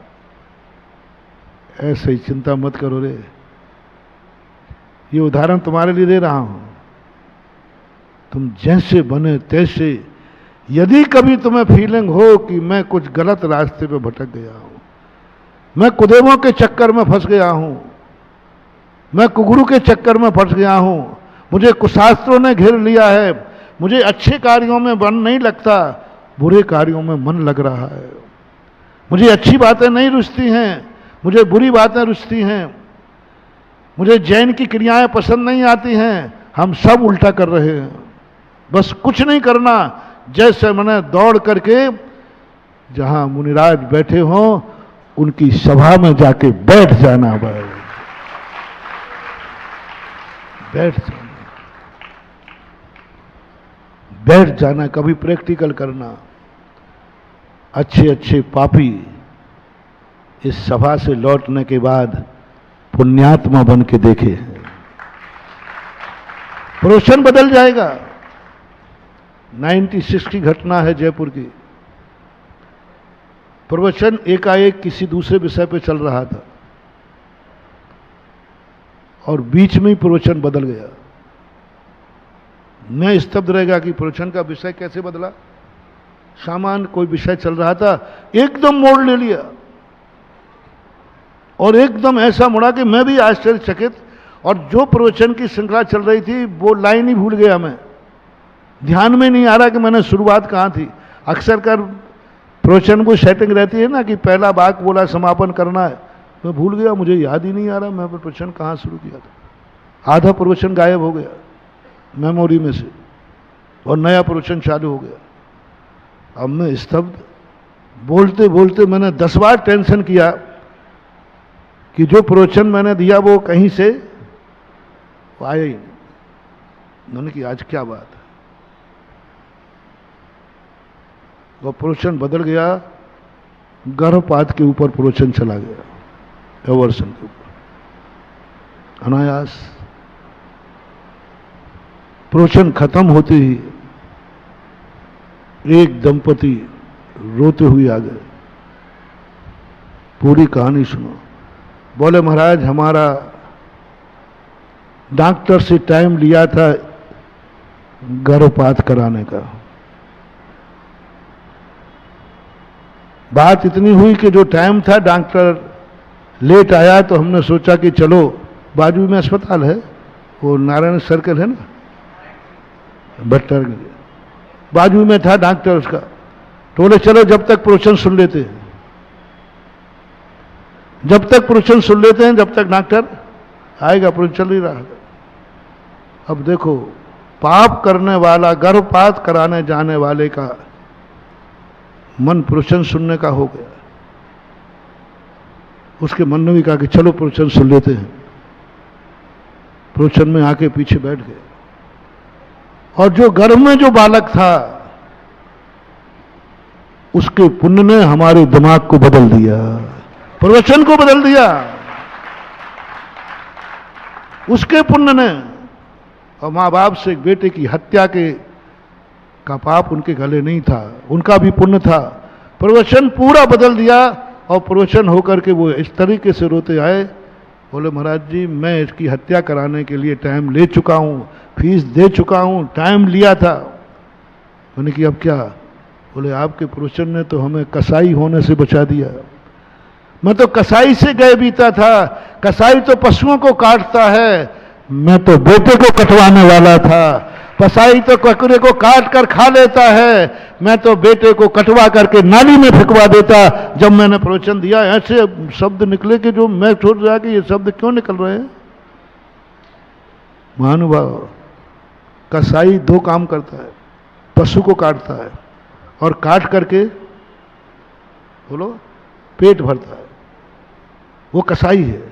ऐसे ही चिंता मत करो रे, ये उदाहरण तुम्हारे लिए दे रहा हूं। तुम जैसे बने तैसे, यदि कभी तुम्हें फीलिंग हो कि मैं कुछ गलत रास्ते पे भटक गया हूं, मैं कुदेवों के चक्कर में फंस गया हूं, मैं कुगुरु के चक्कर में फंस गया हूं, मुझे कुशास्त्रों ने घेर लिया है, मुझे अच्छे कार्यों में मन नहीं लगता, बुरे कार्यों में मन लग रहा है, मुझे अच्छी बातें नहीं रुचती हैं, मुझे बुरी बातें रुचती हैं, मुझे जैन की क्रियाएं पसंद नहीं आती हैं, हम सब उल्टा कर रहे हैं। बस कुछ नहीं करना, जैसे मैंने दौड़ करके जहां मुनिराज बैठे हों उनकी सभा में जाके बैठ जाना, भाई बैठ जाना, बैठ जाना, कभी प्रैक्टिकल करना। अच्छे अच्छे पापी इस सभा से लौटने के बाद पुण्यात्मा बन के देखे हैं। प्रवचन बदल जाएगा। 96 की घटना है जयपुर की। प्रवचन एकाएक किसी दूसरे विषय पे चल रहा था और बीच में ही प्रवचन बदल गया। मैं स्तब्ध रहेगा कि प्रवचन का विषय कैसे बदला। सामान्य कोई विषय चल रहा था, एकदम मोड़ ले लिया और एकदम ऐसा मुड़ा कि मैं भी आश्चर्यचकित। और जो प्रवचन की श्रृंखला चल रही थी वो लाइन ही भूल गया। मैं ध्यान में नहीं आ रहा कि मैंने शुरुआत कहाँ थी। अक्सर कर प्रवचन को सेटिंग रहती है ना कि पहला वाक्य बोला, समापन करना है। मैं भूल गया, मुझे याद ही नहीं आ रहा मैं प्रवचन कहाँ शुरू किया था। आधा प्रवचन गायब हो गया मेमोरी में से और नया प्रवचन चालू हो गया। अब मैं स्तब्ध, बोलते बोलते मैंने 10 बार टेंशन किया कि जो प्रवचन मैंने दिया वो कहीं से आया ही नहीं। मैंने कि आज क्या बात है। वो प्रवचन बदल गया, गर्भपात के ऊपर प्रवचन चला गया, एवर्सन के ऊपर। अनायास प्रवचन खत्म होते ही एक दंपति रोते हुए आ गए। पूरी कहानी सुनो। बोले महाराज हमारा डॉक्टर से टाइम लिया था गर्भपात कराने का। बात इतनी हुई कि जो टाइम था डॉक्टर लेट आया तो हमने सोचा कि चलो, बाजू में अस्पताल है, वो नारायण सर्कल है ना, भट्टर बाजू में था डॉक्टर उसका। तो बोले चलो जब तक प्रवचन सुन लेते हैं, जब तक प्रवचन सुन लेते हैं, जब तक डॉक्टर आएगा। प्रवचन चल ही रहा है। अब देखो, पाप करने वाला, गर्भपात कराने जाने वाले का मन प्रवचन सुनने का हो गया। उसके मन ने भी कहा कि चलो प्रवचन सुन लेते हैं। प्रवचन में आके पीछे बैठ गए और जो गर्भ में जो बालक था उसके पुण्य ने हमारे दिमाग को बदल दिया, प्रवचन को बदल दिया, उसके पुण्य ने। और मां बाप से एक बेटे की हत्या का पाप उनके गले नहीं था, उनका भी पुण्य था। प्रवचन पूरा बदल दिया और प्रवचन होकर के वो इस तरीके से रोते आए। बोले महाराज जी मैं इसकी हत्या कराने के लिए टाइम ले चुका हूं, फीस दे चुका हूं, टाइम लिया था। मैंने कि अब क्या? बोले आपके प्रवचन ने तो हमें कसाई होने से बचा दिया। मैं तो कसाई से गए बीता था, कसाई तो पशुओं को काटता है, मैं तो बेटे को कटवाने वाला था। कसाई तो ककरे को काट कर खा लेता है, मैं तो बेटे को कटवा करके नाली में फेंकवा देता। जब मैंने प्रवचन दिया ऐसे शब्द निकले कि जो मैं सोच रहा कि ये शब्द क्यों निकल रहे हैं। महानुभाव, कसाई 2 काम करता है, पशु को काटता है और काट करके बोलो पेट भरता है, वो कसाई है।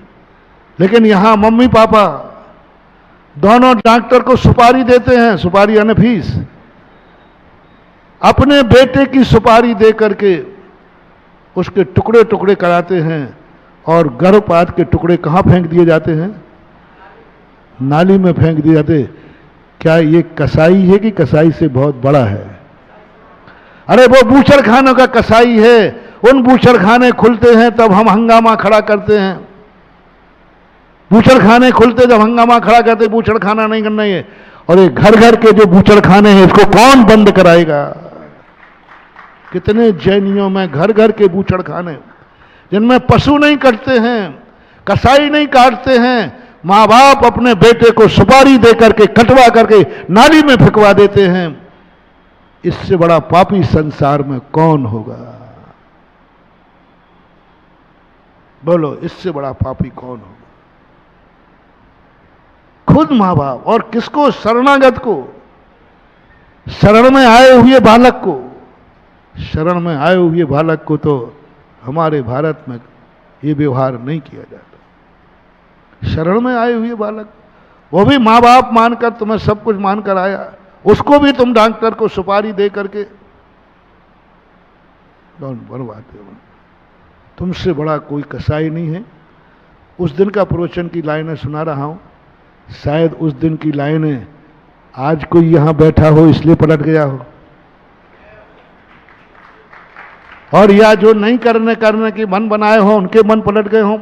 लेकिन यहां मम्मी पापा दोनों डॉक्टर को सुपारी देते हैं, सुपारी यानी फीस, अपने बेटे की सुपारी दे करके उसके टुकड़े टुकड़े कराते हैं और गर्भपात के टुकड़े कहां फेंक दिए जाते हैं? नाली में फेंक दिए जाते। क्या ये कसाई है कि कसाई से बहुत बड़ा है? अरे वो बूचड़ खानों का कसाई है। उन बूचड़ खाने खुलते हैं तब हम हंगामा खड़ा करते हैं। बूचड़ खाने खुलते जब हंगामा खड़ा करते, बूचड़ खाना नहीं करना है। और ये घर घर के जो बूचड़ खाने हैं इसको कौन बंद कराएगा? कितने जैनियों में घर घर के बूचड़ खाने जिनमें पशु नहीं कटते हैं, कसाई नहीं काटते हैं, माँ बाप अपने बेटे को सुपारी दे करके कटवा करके नाली में फेंकवा देते हैं। इससे बड़ा पापी संसार में कौन होगा? बोलो, इससे बड़ा पापी कौन होगा? खुद मां बाप। और किसको? शरणागत को, शरण में आए हुए बालक को। शरण में आए हुए बालक को तो हमारे भारत में ये व्यवहार नहीं किया जाता। शरण में आए हुए बालक, वो भी मां बाप मानकर, तुम्हें सब कुछ मानकर आया, उसको भी तुम डॉक्टर को सुपारी दे करके कौन बनवाते हो? तुमसे बड़ा कोई कसाई नहीं है। उस दिन का प्रवचन की लाइनें सुना रहा हूं, शायद उस दिन की लाइनें आज कोई यहां बैठा हो इसलिए पलट गया हो, और या जो नहीं करने की मन बनाए हो उनके मन पलट गए हों,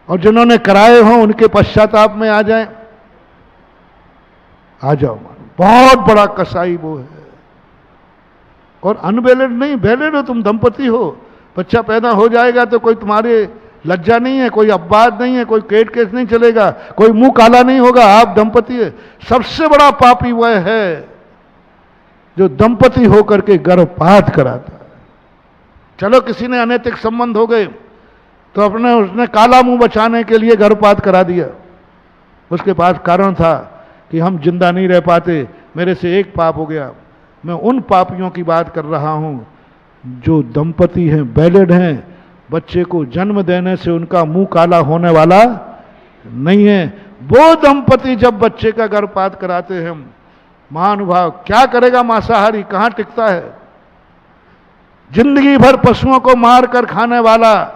और जिन्होंने कराए हों उनके पश्चाताप में आ जाए। आ जाओ, बहुत बड़ा कसाई वो है। और अनवैलिड नहीं, वैलिड हो, तुम दंपति हो, बच्चा पैदा हो जाएगा तो कोई तुम्हारे लज्जा नहीं है, कोई अपवाद नहीं है, कोई केट केस नहीं चलेगा, कोई मुंह काला नहीं होगा, आप दंपति है। सबसे बड़ा पापी वह है जो दंपति होकर के गर्भपात कराता है। चलो किसी ने अनैतिक संबंध हो गए तो उसने काला मुंह बचाने के लिए गर्भपात करा दिया। उसके पास कारण था कि हम जिंदा नहीं रह पाते, मेरे से एक पाप हो गया। मैं उन पापियों की बात कर रहा हूं जो दंपति हैं, वैलिड हैं, बच्चे को जन्म देने से उनका मुंह काला होने वाला नहीं है। वो दंपति जब बच्चे का गर्भपात कराते हैं, महानुभाव, क्या करेगा मांसाहारी, कहां टिकता है? जिंदगी भर पशुओं को मार कर खाने वाला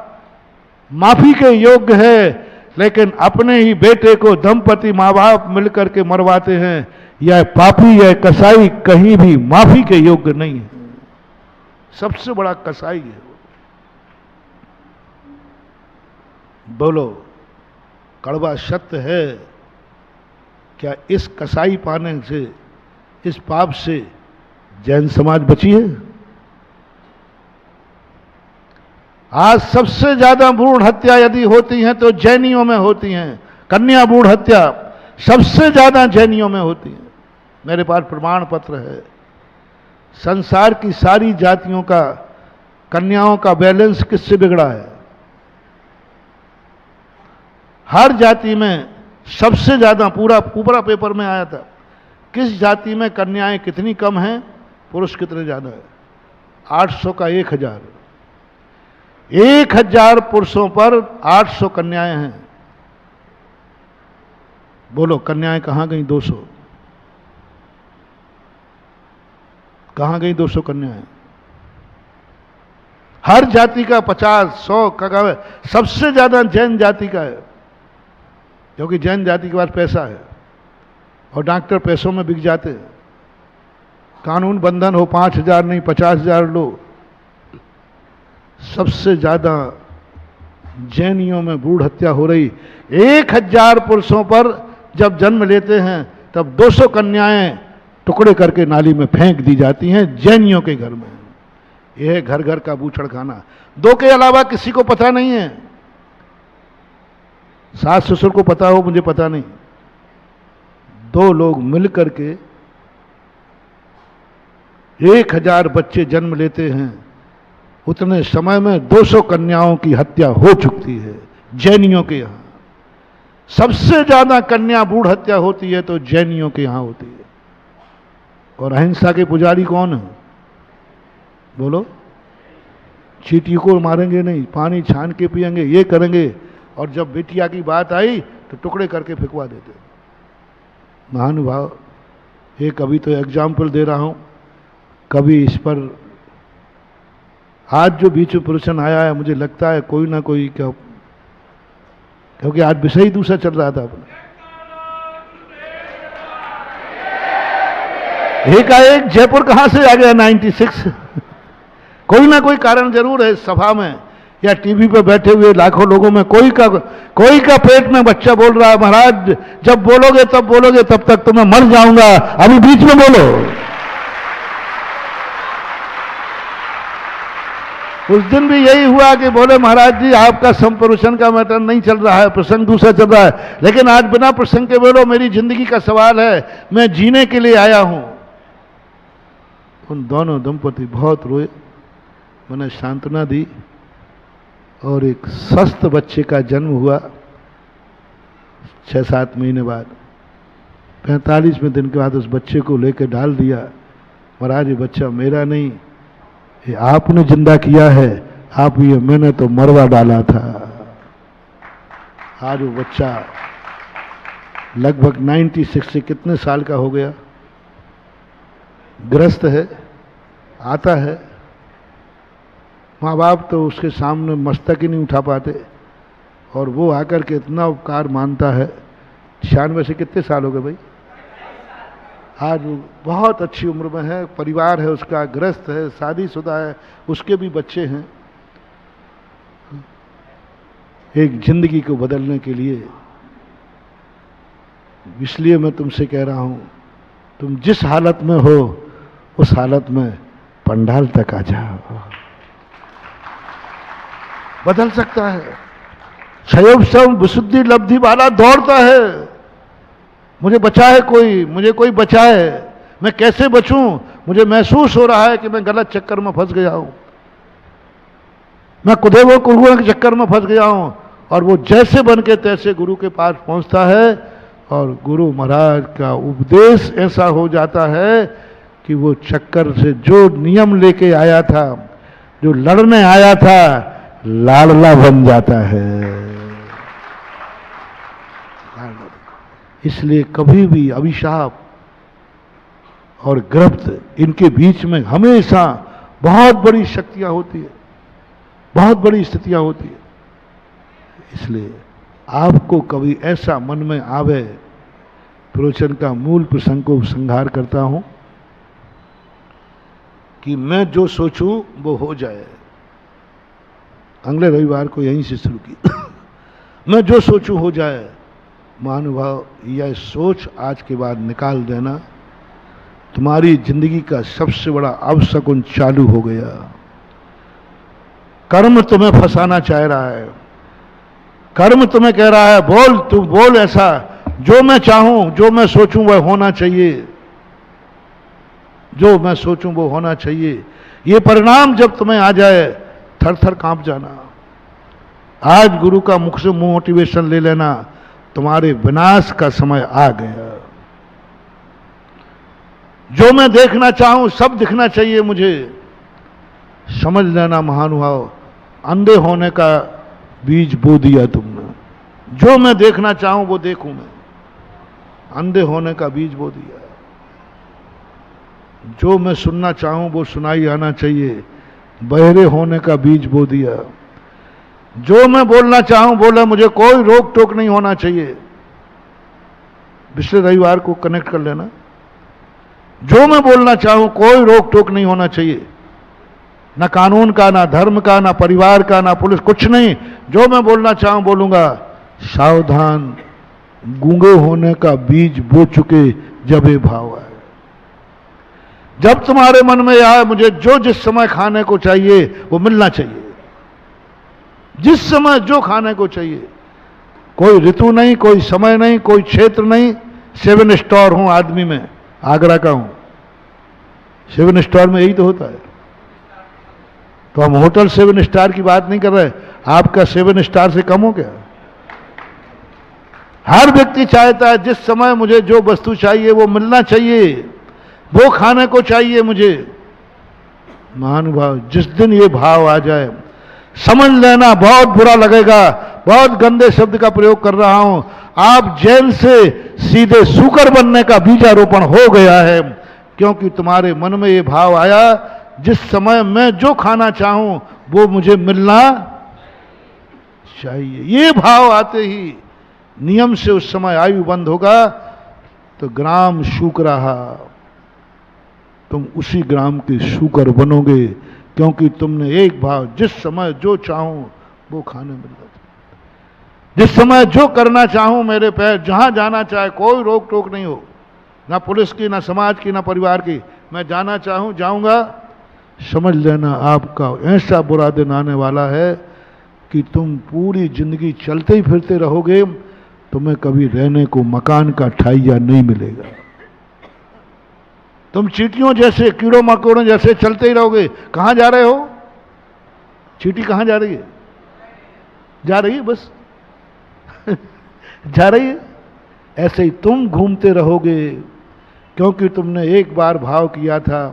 माफी के योग्य है, लेकिन अपने ही बेटे को दंपति माँ बाप मिलकर के मरवाते हैं। यह पापी, यह कसाई कहीं भी माफी के योग्य नहीं है। सबसे बड़ा कसाई है वो। बोलो, कड़वा सत्य है क्या? इस कसाई पाने से, इस पाप से जैन समाज बची है? आज सबसे ज्यादा भ्रूण हत्या यदि होती हैं तो जैनियों में होती हैं। कन्या भ्रूण हत्या सबसे ज्यादा जैनियों में होती है। मेरे पास प्रमाण पत्र है। संसार की सारी जातियों का कन्याओं का बैलेंस किससे बिगड़ा है? हर जाति में सबसे ज्यादा, पूरा पेपर में आया था, किस जाति में कन्याएं कितनी कम हैं, पुरुष कितने ज्यादा है। 800 का 1000, 1000 पुरुषों पर 800 कन्याएं हैं। बोलो, कन्याएं कहां गई? 200 कहां गई? 200 कन्याएं। हर जाति का 50, 100 का सबसे ज्यादा जैन जाति का है, क्योंकि जैन जाति के पास पैसा है और डॉक्टर पैसों में बिक जाते हैं। कानून बंधन हो, 5000 नहीं 50,000 लो। सबसे ज्यादा जैनियों में भ्रूण हत्या हो रही। 1000 पुरुषों पर जब जन्म लेते हैं तब 200 कन्याएं टुकड़े करके नाली में फेंक दी जाती हैं जैनियों के घर में। यह है घर घर का बूचड़ खाना। 2 के अलावा किसी को पता नहीं है। सास ससुर को पता हो, मुझे पता नहीं। 2 लोग मिलकर के 1000 बच्चे जन्म लेते हैं। उतने समय में 200 कन्याओं की हत्या हो चुकी है जैनियों के यहां। सबसे ज्यादा कन्या भ्रूण हत्या होती है तो जैनियों के यहां होती है। और अहिंसा के पुजारी कौन है? बोलो। चींटी को मारेंगे नहीं, पानी छान के पिएंगे, ये करेंगे, और जब बिटिया की बात आई तो टुकड़े करके फेंकवा देते। महानुभाव, एक अभी तो एग्जाम्पल दे रहा हूं, कभी इस पर आज जो बीच में प्रवचन आया है, मुझे लगता है कोई ना कोई, क्योंकि आज विषय ही दूसरा चल रहा था अपना। एक जयपुर कहां से आ गया 96? कोई ना कोई कारण जरूर है। सभा में या टीवी पे बैठे हुए लाखों लोगों में कोई का पेट में बच्चा बोल रहा है, महाराज जब बोलोगे तब तक तो मैं मर जाऊंगा, अभी बीच में बोलो। उस दिन भी यही हुआ कि बोले, महाराज जी आपका संप्रवचन का मैटर नहीं चल रहा है, प्रसंग दूसरा चल रहा है, लेकिन आज बिना प्रसंग के बोलो, मेरी जिंदगी का सवाल है, मैं जीने के लिए आया हूं। उन दोनों दंपति बहुत रोए, मैंने सांत्वना दी, और एक स्वस्थ बच्चे का जन्म हुआ 6-7 महीने बाद। 45वें दिन के बाद उस बच्चे को लेकर डाल दिया। महाराज ये बच्चा मेरा नहीं, ये आपने जिंदा किया है, आप ये, मैंने तो मरवा डाला था। आज वो बच्चा लगभग 96 से कितने साल का हो गया, ग्रस्त है, आता है, माँ बाप तो उसके सामने मस्तक ही नहीं उठा पाते, और वो आकर के इतना उपकार मानता है। 96 से कितने साल हो गए भाई? आज वो बहुत अच्छी उम्र में है, परिवार है उसका, गृहस्थ है, शादीशुदा है, उसके भी बच्चे हैं। एक जिंदगी को बदलने के लिए, इसलिए मैं तुमसे कह रहा हूं, तुम जिस हालत में हो उस हालत में पंडाल तक आ जाओ, बदल सकता है। क्षयोग सम विशुद्धि लब्धि वाला दौड़ता है, मुझे बचाए कोई, मुझे कोई बचाए, मैं कैसे बचूं? मुझे महसूस हो रहा है कि मैं गलत चक्कर में फंस गया हूं, मैं कुदेवो गुरुओं के चक्कर में फंस गया हूं। और वो जैसे बन के तैसे गुरु के पास पहुंचता है, और गुरु महाराज का उपदेश ऐसा हो जाता है कि वो चक्कर से जो नियम लेके आया था, जो लड़ने आया था, लाडला बन जाता है। इसलिए कभी भी अभिशाप और गिरफ्त, इनके बीच में हमेशा बहुत बड़ी शक्तियां होती है, बहुत बड़ी स्थितियां होती है। इसलिए आपको कभी ऐसा मन में आवे, प्रवचन का मूल प्रसंग को संहार करता हूं कि मैं जो सोचूं वो हो जाए। अगले रविवार को यहीं से शुरू की मैं जो सोचूं हो जाए। महानुभाव, यह सोच आज के बाद निकाल देना, तुम्हारी जिंदगी का सबसे बड़ा अवशकुन चालू हो गया। कर्म तुम्हें फंसाना चाह रहा है, कर्म तुम्हें कह रहा है बोल, तू बोल ऐसा, जो मैं चाहूं, जो मैं सोचूं वह होना चाहिए, जो मैं सोचूं वो होना चाहिए। ये परिणाम जब तुम्हें आ जाए, थर थर कांप जाना। आज गुरु का मुख से मोटिवेशन ले लेना, तुम्हारे विनाश का समय आ गया। जो मैं देखना चाहूं सब दिखना चाहिए मुझे, समझ लेना महानुभाव, अंधे होने का बीज बो दिया तुमने। जो मैं देखना चाहूं वो देखूं मैं, अंधे होने का बीज बो दिया। जो मैं सुनना चाहूं वो सुनाई आना चाहिए, बहरे होने का बीज बो दिया। जो मैं बोलना चाहूं बोला, मुझे कोई रोक टोक नहीं होना चाहिए। पिछले रविवार को कनेक्ट कर लेना। जो मैं बोलना चाहूं कोई रोक टोक नहीं होना चाहिए, ना कानून का, ना धर्म का, ना परिवार का, ना पुलिस, कुछ नहीं। जो मैं बोलना चाहूं बोलूंगा। सावधान, गूंगे होने का बीज बो चुके जब ये भाव आए। जब तुम्हारे मन में आए मुझे जो जिस समय खाने को चाहिए वो मिलना चाहिए, जिस समय जो खाने को चाहिए, कोई ऋतु नहीं, कोई समय नहीं, कोई क्षेत्र नहीं। 7 स्टार हूं आदमी में, आगरा का हूं। 7 स्टार में यही तो होता है। तो हम होटल 7 स्टार की बात नहीं कर रहे, आपका 7 स्टार से कम हो गया। हर व्यक्ति चाहता है जिस समय मुझे जो वस्तु चाहिए वो मिलना चाहिए, वो खाने को चाहिए मुझे। महानुभाव, जिस दिन ये भाव आ जाए, समझ लेना बहुत बुरा लगेगा, बहुत गंदे शब्द का प्रयोग कर रहा हूं, आप जेल से सीधे सूकर बनने का बीजारोपण हो गया है। क्योंकि तुम्हारे मन में ये भाव आया, जिस समय मैं जो खाना चाहूं वो मुझे मिलना चाहिए। ये भाव आते ही नियम से उस समय आयु बंद होगा, तो ग्राम सूख रहा, तुम उसी ग्राम के शूकर बनोगे। क्योंकि तुमने एक भाव, जिस समय जो चाहूं वो खाने मिल जाता, जिस समय जो करना चाहूं, मेरे पैर जहां जाना चाहे, कोई रोक टोक नहीं हो, ना पुलिस की, ना समाज की, ना परिवार की। मैं जाना चाहूं जाऊंगा। समझ लेना आपका ऐसा बुरा दिन आने वाला है कि तुम पूरी जिंदगी चलते ही फिरते रहोगे, तुम्हें कभी रहने को मकान का ठाइया नहीं मिलेगा। तुम चींटियों जैसे, कीड़ों मकोड़ों जैसे चलते ही रहोगे। कहां जा रहे हो? चींटी कहां जा रही है? जा रही है बस जा रही है। ऐसे ही तुम घूमते रहोगे, क्योंकि तुमने एक बार भाव किया था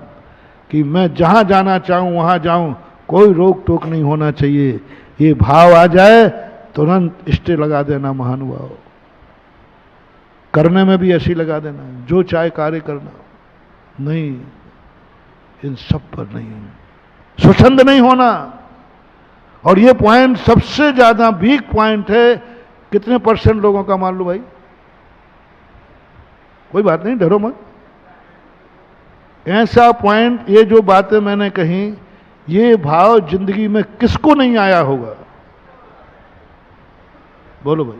कि मैं जहां जाना चाहूं वहां जाऊं, कोई रोक टोक नहीं होना चाहिए। ये भाव आ जाए तुरंत स्टे लगा देना महानुभाव। करने में भी ऐसी लगा देना, जो चाहे कार्य करना, नहीं इन सब पर नहीं, स्वच्छंद नहीं होना। और ये पॉइंट सबसे ज्यादा वीक पॉइंट है। कितने % लोगों का मान लो भाई, कोई बात नहीं, डरो मत। ऐसा पॉइंट, ये जो बातें मैंने कही, ये भाव जिंदगी में किसको नहीं आया होगा? बोलो भाई,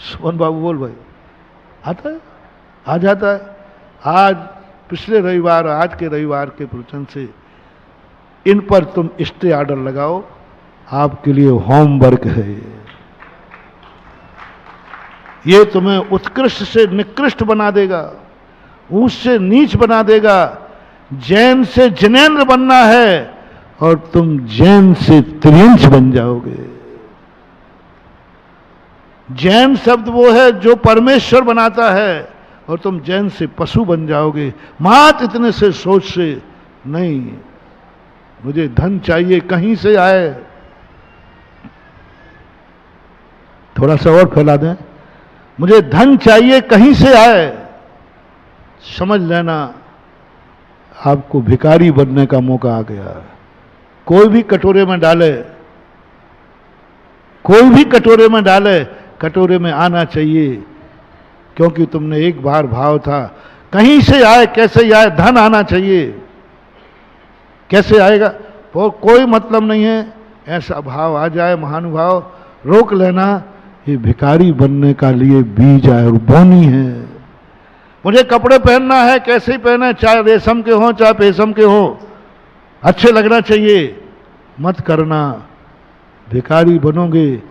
सुमन बाबू बोल भाई, आता है, आ जाता है। आज पिछले रविवार, आज के रविवार के प्रवचन से इन पर तुम स्टे ऑर्डर लगाओ, आपके लिए होमवर्क है। ये तुम्हें उत्कृष्ट से निकृष्ट बना देगा, ऊंच से नीच बना देगा। जैन से जिनेंद्र बनना है और तुम जैन से त्रियंश बन जाओगे। जैन शब्द वो है जो परमेश्वर बनाता है, और तुम जैन से पशु बन जाओगे। मात इतने से सोच से नहीं, मुझे धन चाहिए कहीं से आए। थोड़ा सा और फैला दें, मुझे धन चाहिए कहीं से आए। समझ लेना आपको भिखारी बनने का मौका आ गया। कोई भी कटोरे में डाले, कोई भी कटोरे में डाले, कटोरे में आना चाहिए, क्योंकि तुमने एक बार भाव था। कहीं से आए, कैसे आए, धन आना चाहिए। कैसे आएगा वो कोई मतलब नहीं है। ऐसा भाव आ जाए महानुभाव, रोक लेना, ये भिखारी बनने का लिए बीज है और बोनी है। मुझे कपड़े पहनना है, कैसे ही पहने, चाहे रेशम के हो चाहे पेशम के हो, अच्छे लगना चाहिए। मत करना, भिखारी बनोगे,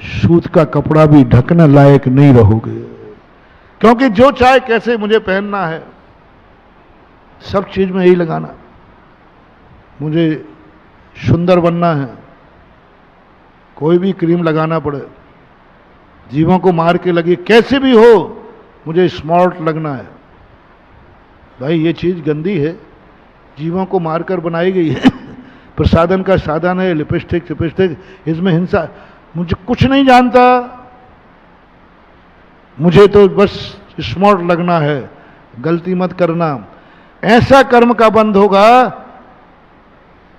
सूत का कपड़ा भी ढकने लायक नहीं रहोगे। क्योंकि जो चाहे कैसे मुझे पहनना है, सब चीज में यही लगाना। मुझे सुंदर बनना है, कोई भी क्रीम लगाना पड़े, जीवों को मार के लगे, कैसे भी हो, मुझे स्मार्ट लगना है। भाई ये चीज गंदी है, जीवों को मारकर बनाई गई है। प्रसादन का साधन है, लिपस्टिक चिपस्टिक, इसमें हिंसा। मुझे कुछ नहीं जानता, मुझे तो बस स्मार्ट लगना है। गलती मत करना, ऐसा कर्म का बंध होगा।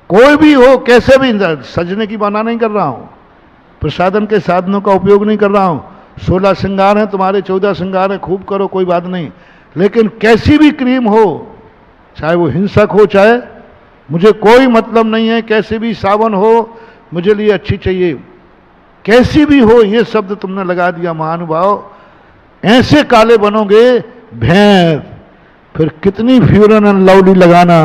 कोई भी हो, कैसे भी, सजने की बहाना नहीं कर रहा हूं, प्रसादन के साधनों का उपयोग नहीं कर रहा हूं। 16 श्रृंगार हैं तुम्हारे, 14 श्रृंगार हैं, खूब करो, कोई बात नहीं। लेकिन कैसी भी क्रीम हो, चाहे वो हिंसक हो, चाहे, मुझे कोई मतलब नहीं है। कैसे भी सावन हो, मुझे लिए अच्छी चाहिए। कैसी भी हो, ये शब्द तुमने लगा दिया महानुभाव। ऐसे काले बनोगे भैंस, फिर कितनी फ्यूरन एंड लवली लगाना,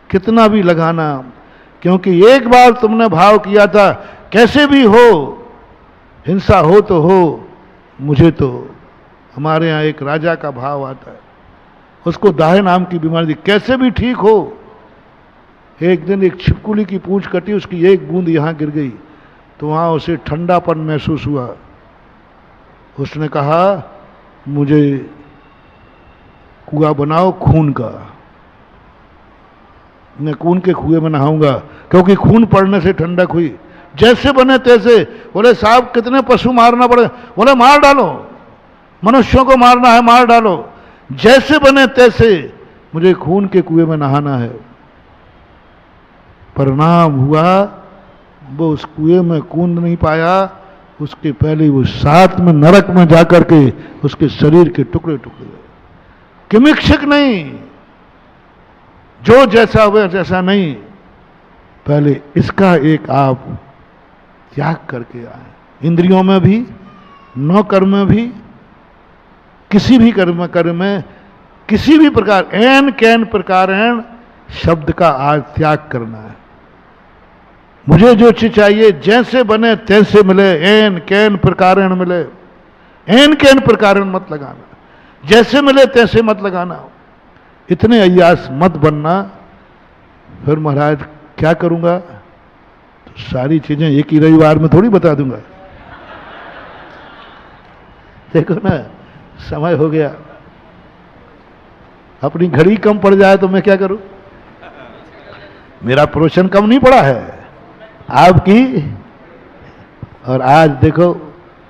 कितना भी लगाना। क्योंकि एक बार तुमने भाव किया था, कैसे भी हो, हिंसा हो तो हो, मुझे तो। हमारे यहाँ एक राजा का भाव आता है, उसको दाहे नाम की बीमारी थी, कैसे भी ठीक हो। एक दिन एक छिपकली की पूंछ कटी, उसकी एक बूंद यहां गिर गई, तो वहां उसे ठंडापन महसूस हुआ। उसने कहा, मुझे कुआं बनाओ खून का, मैं खून के कुएं में नहाऊंगा, क्योंकि खून पड़ने से ठंडक हुई। जैसे बने तैसे। बोले साहब कितने पशु मारना पड़े? बोले मार डालो, मनुष्यों को मारना है, मार डालो। जैसे बने तैसे, मुझे खून के कुएं में नहाना है। परिणाम हुआ, वो उस कुएं में कूद नहीं पाया, उसके पहले वो 7 में नरक में जाकर के उसके शरीर के टुकड़े टुकड़े गए। किमिक्षक नहीं, जो जैसा हुआ जैसा नहीं, पहले इसका एक आप त्याग करके आए। इंद्रियों में भी, नौ कर्म में भी, किसी भी कर्म में, किसी भी प्रकार, एन कैन प्रकारेण शब्द का आज त्याग करना है। मुझे जो चीज चाहिए, जैसे बने तैसे मिले, एन कैन प्रकारेण मिले। एन कैन प्रकारेण मत लगाना, जैसे मिले तैसे मत लगाना। इतने अय्यास मत बनना। फिर महाराज क्या करूंगा? तो सारी चीजें एक ही रविवार में थोड़ी बता दूंगा। देखो ना, समय हो गया, अपनी घड़ी कम पड़ जाए तो मैं क्या करूं? मेरा प्रवचन कम नहीं पड़ा है आपकी। और आज देखो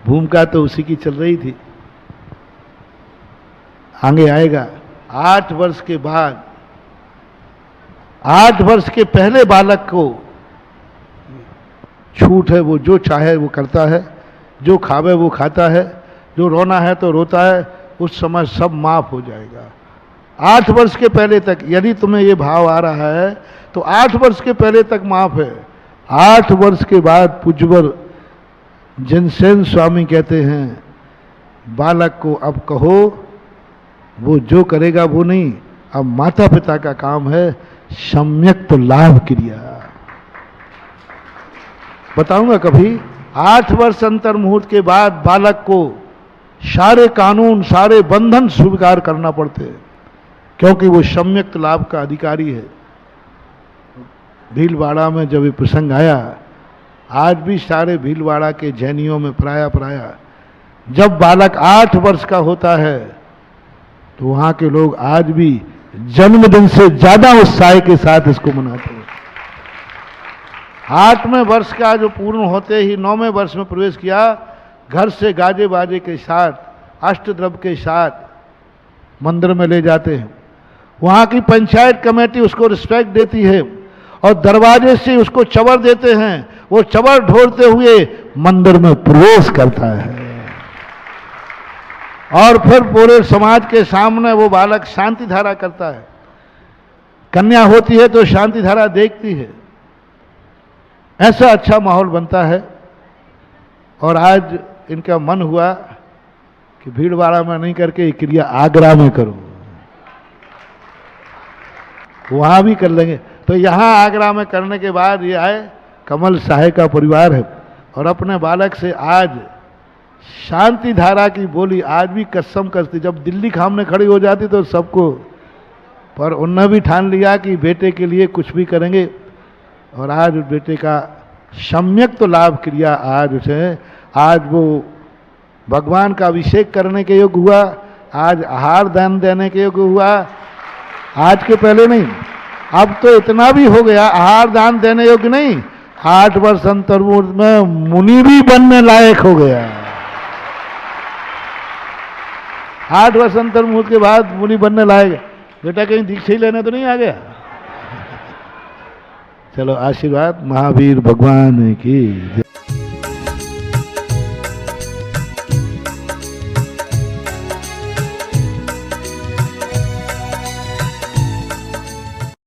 भूमिका तो उसी की चल रही थी, आगे आएगा। 8 वर्ष के बाद 8 वर्ष के पहले बालक को छूट है, वो जो चाहे वो करता है, जो खावे वो खाता है, जो रोना है तो रोता है, उस समय सब माफ हो जाएगा। 8 वर्ष के पहले तक, यदि तुम्हें ये भाव आ रहा है तो 8 वर्ष के पहले तक माफ है। 8 वर्ष के बाद पूज्यवर जिनसेन स्वामी कहते हैं बालक को अब कहो, वो जो करेगा वो नहीं, अब माता पिता का काम है सम्यक तो लाभ क्रिया। बताऊंगा कभी। 8 वर्ष अंतर मुहूर्त के बाद बालक को सारे कानून, सारे बंधन स्वीकार करना पड़ते हैं, क्योंकि वो सम्यक लाभ का अधिकारी है। भीलवाड़ा में जब ये प्रसंग आया, आज भी सारे भीलवाड़ा के जैनियों में प्राय जब बालक 8 वर्ष का होता है तो वहां के लोग आज भी जन्मदिन से ज्यादा उत्साह के साथ इसको मनाते हैं। 8वें वर्ष का जो पूर्ण होते ही 9वें वर्ष में प्रवेश किया, घर से गाजे बाजे के साथ, अष्टद्रव्य के साथ मंदिर में ले जाते हैं। वहां की पंचायत कमेटी उसको रिस्पेक्ट देती है और दरवाजे से उसको चवर देते हैं। वो चवर ढोलते हुए मंदिर में प्रवेश करता है और फिर पूरे समाज के सामने वो बालक शांति धारा करता है। कन्या होती है तो शांति धारा देखती है। ऐसा अच्छा माहौल बनता है। और आज इनका मन हुआ कि भीलवाड़ा में नहीं करके ये क्रिया आगरा में करूं, वहां भी कर लेंगे। तो यहां आगरा में करने के बाद ये आए, कमल साहे का परिवार है और अपने बालक से आज शांति धारा की बोली आज भी कसम कसती। जब दिल्ली सामने खड़ी हो जाती तो सबको, पर उन्होंने भी ठान लिया कि बेटे के लिए कुछ भी करेंगे। और आज बेटे का सम्यक तो लाभ क्रिया आज उसे, आज वो भगवान का अभिषेक करने के योग्य हुआ, आज आहार दान देने के योग्य हुआ। आज के पहले नहीं, अब तो इतना भी हो गया, आहार दान देने योग्य नहीं, 8 वर्ष अंतर्मुहूर्त में मुनि भी बनने लायक हो गया। 8 वर्ष अंतर्मुहूर्त के बाद मुनि बनने लायक। बेटा कहीं दीक्षा ही लेने तो नहीं आ गया? चलो आशीर्वाद महावीर भगवान की।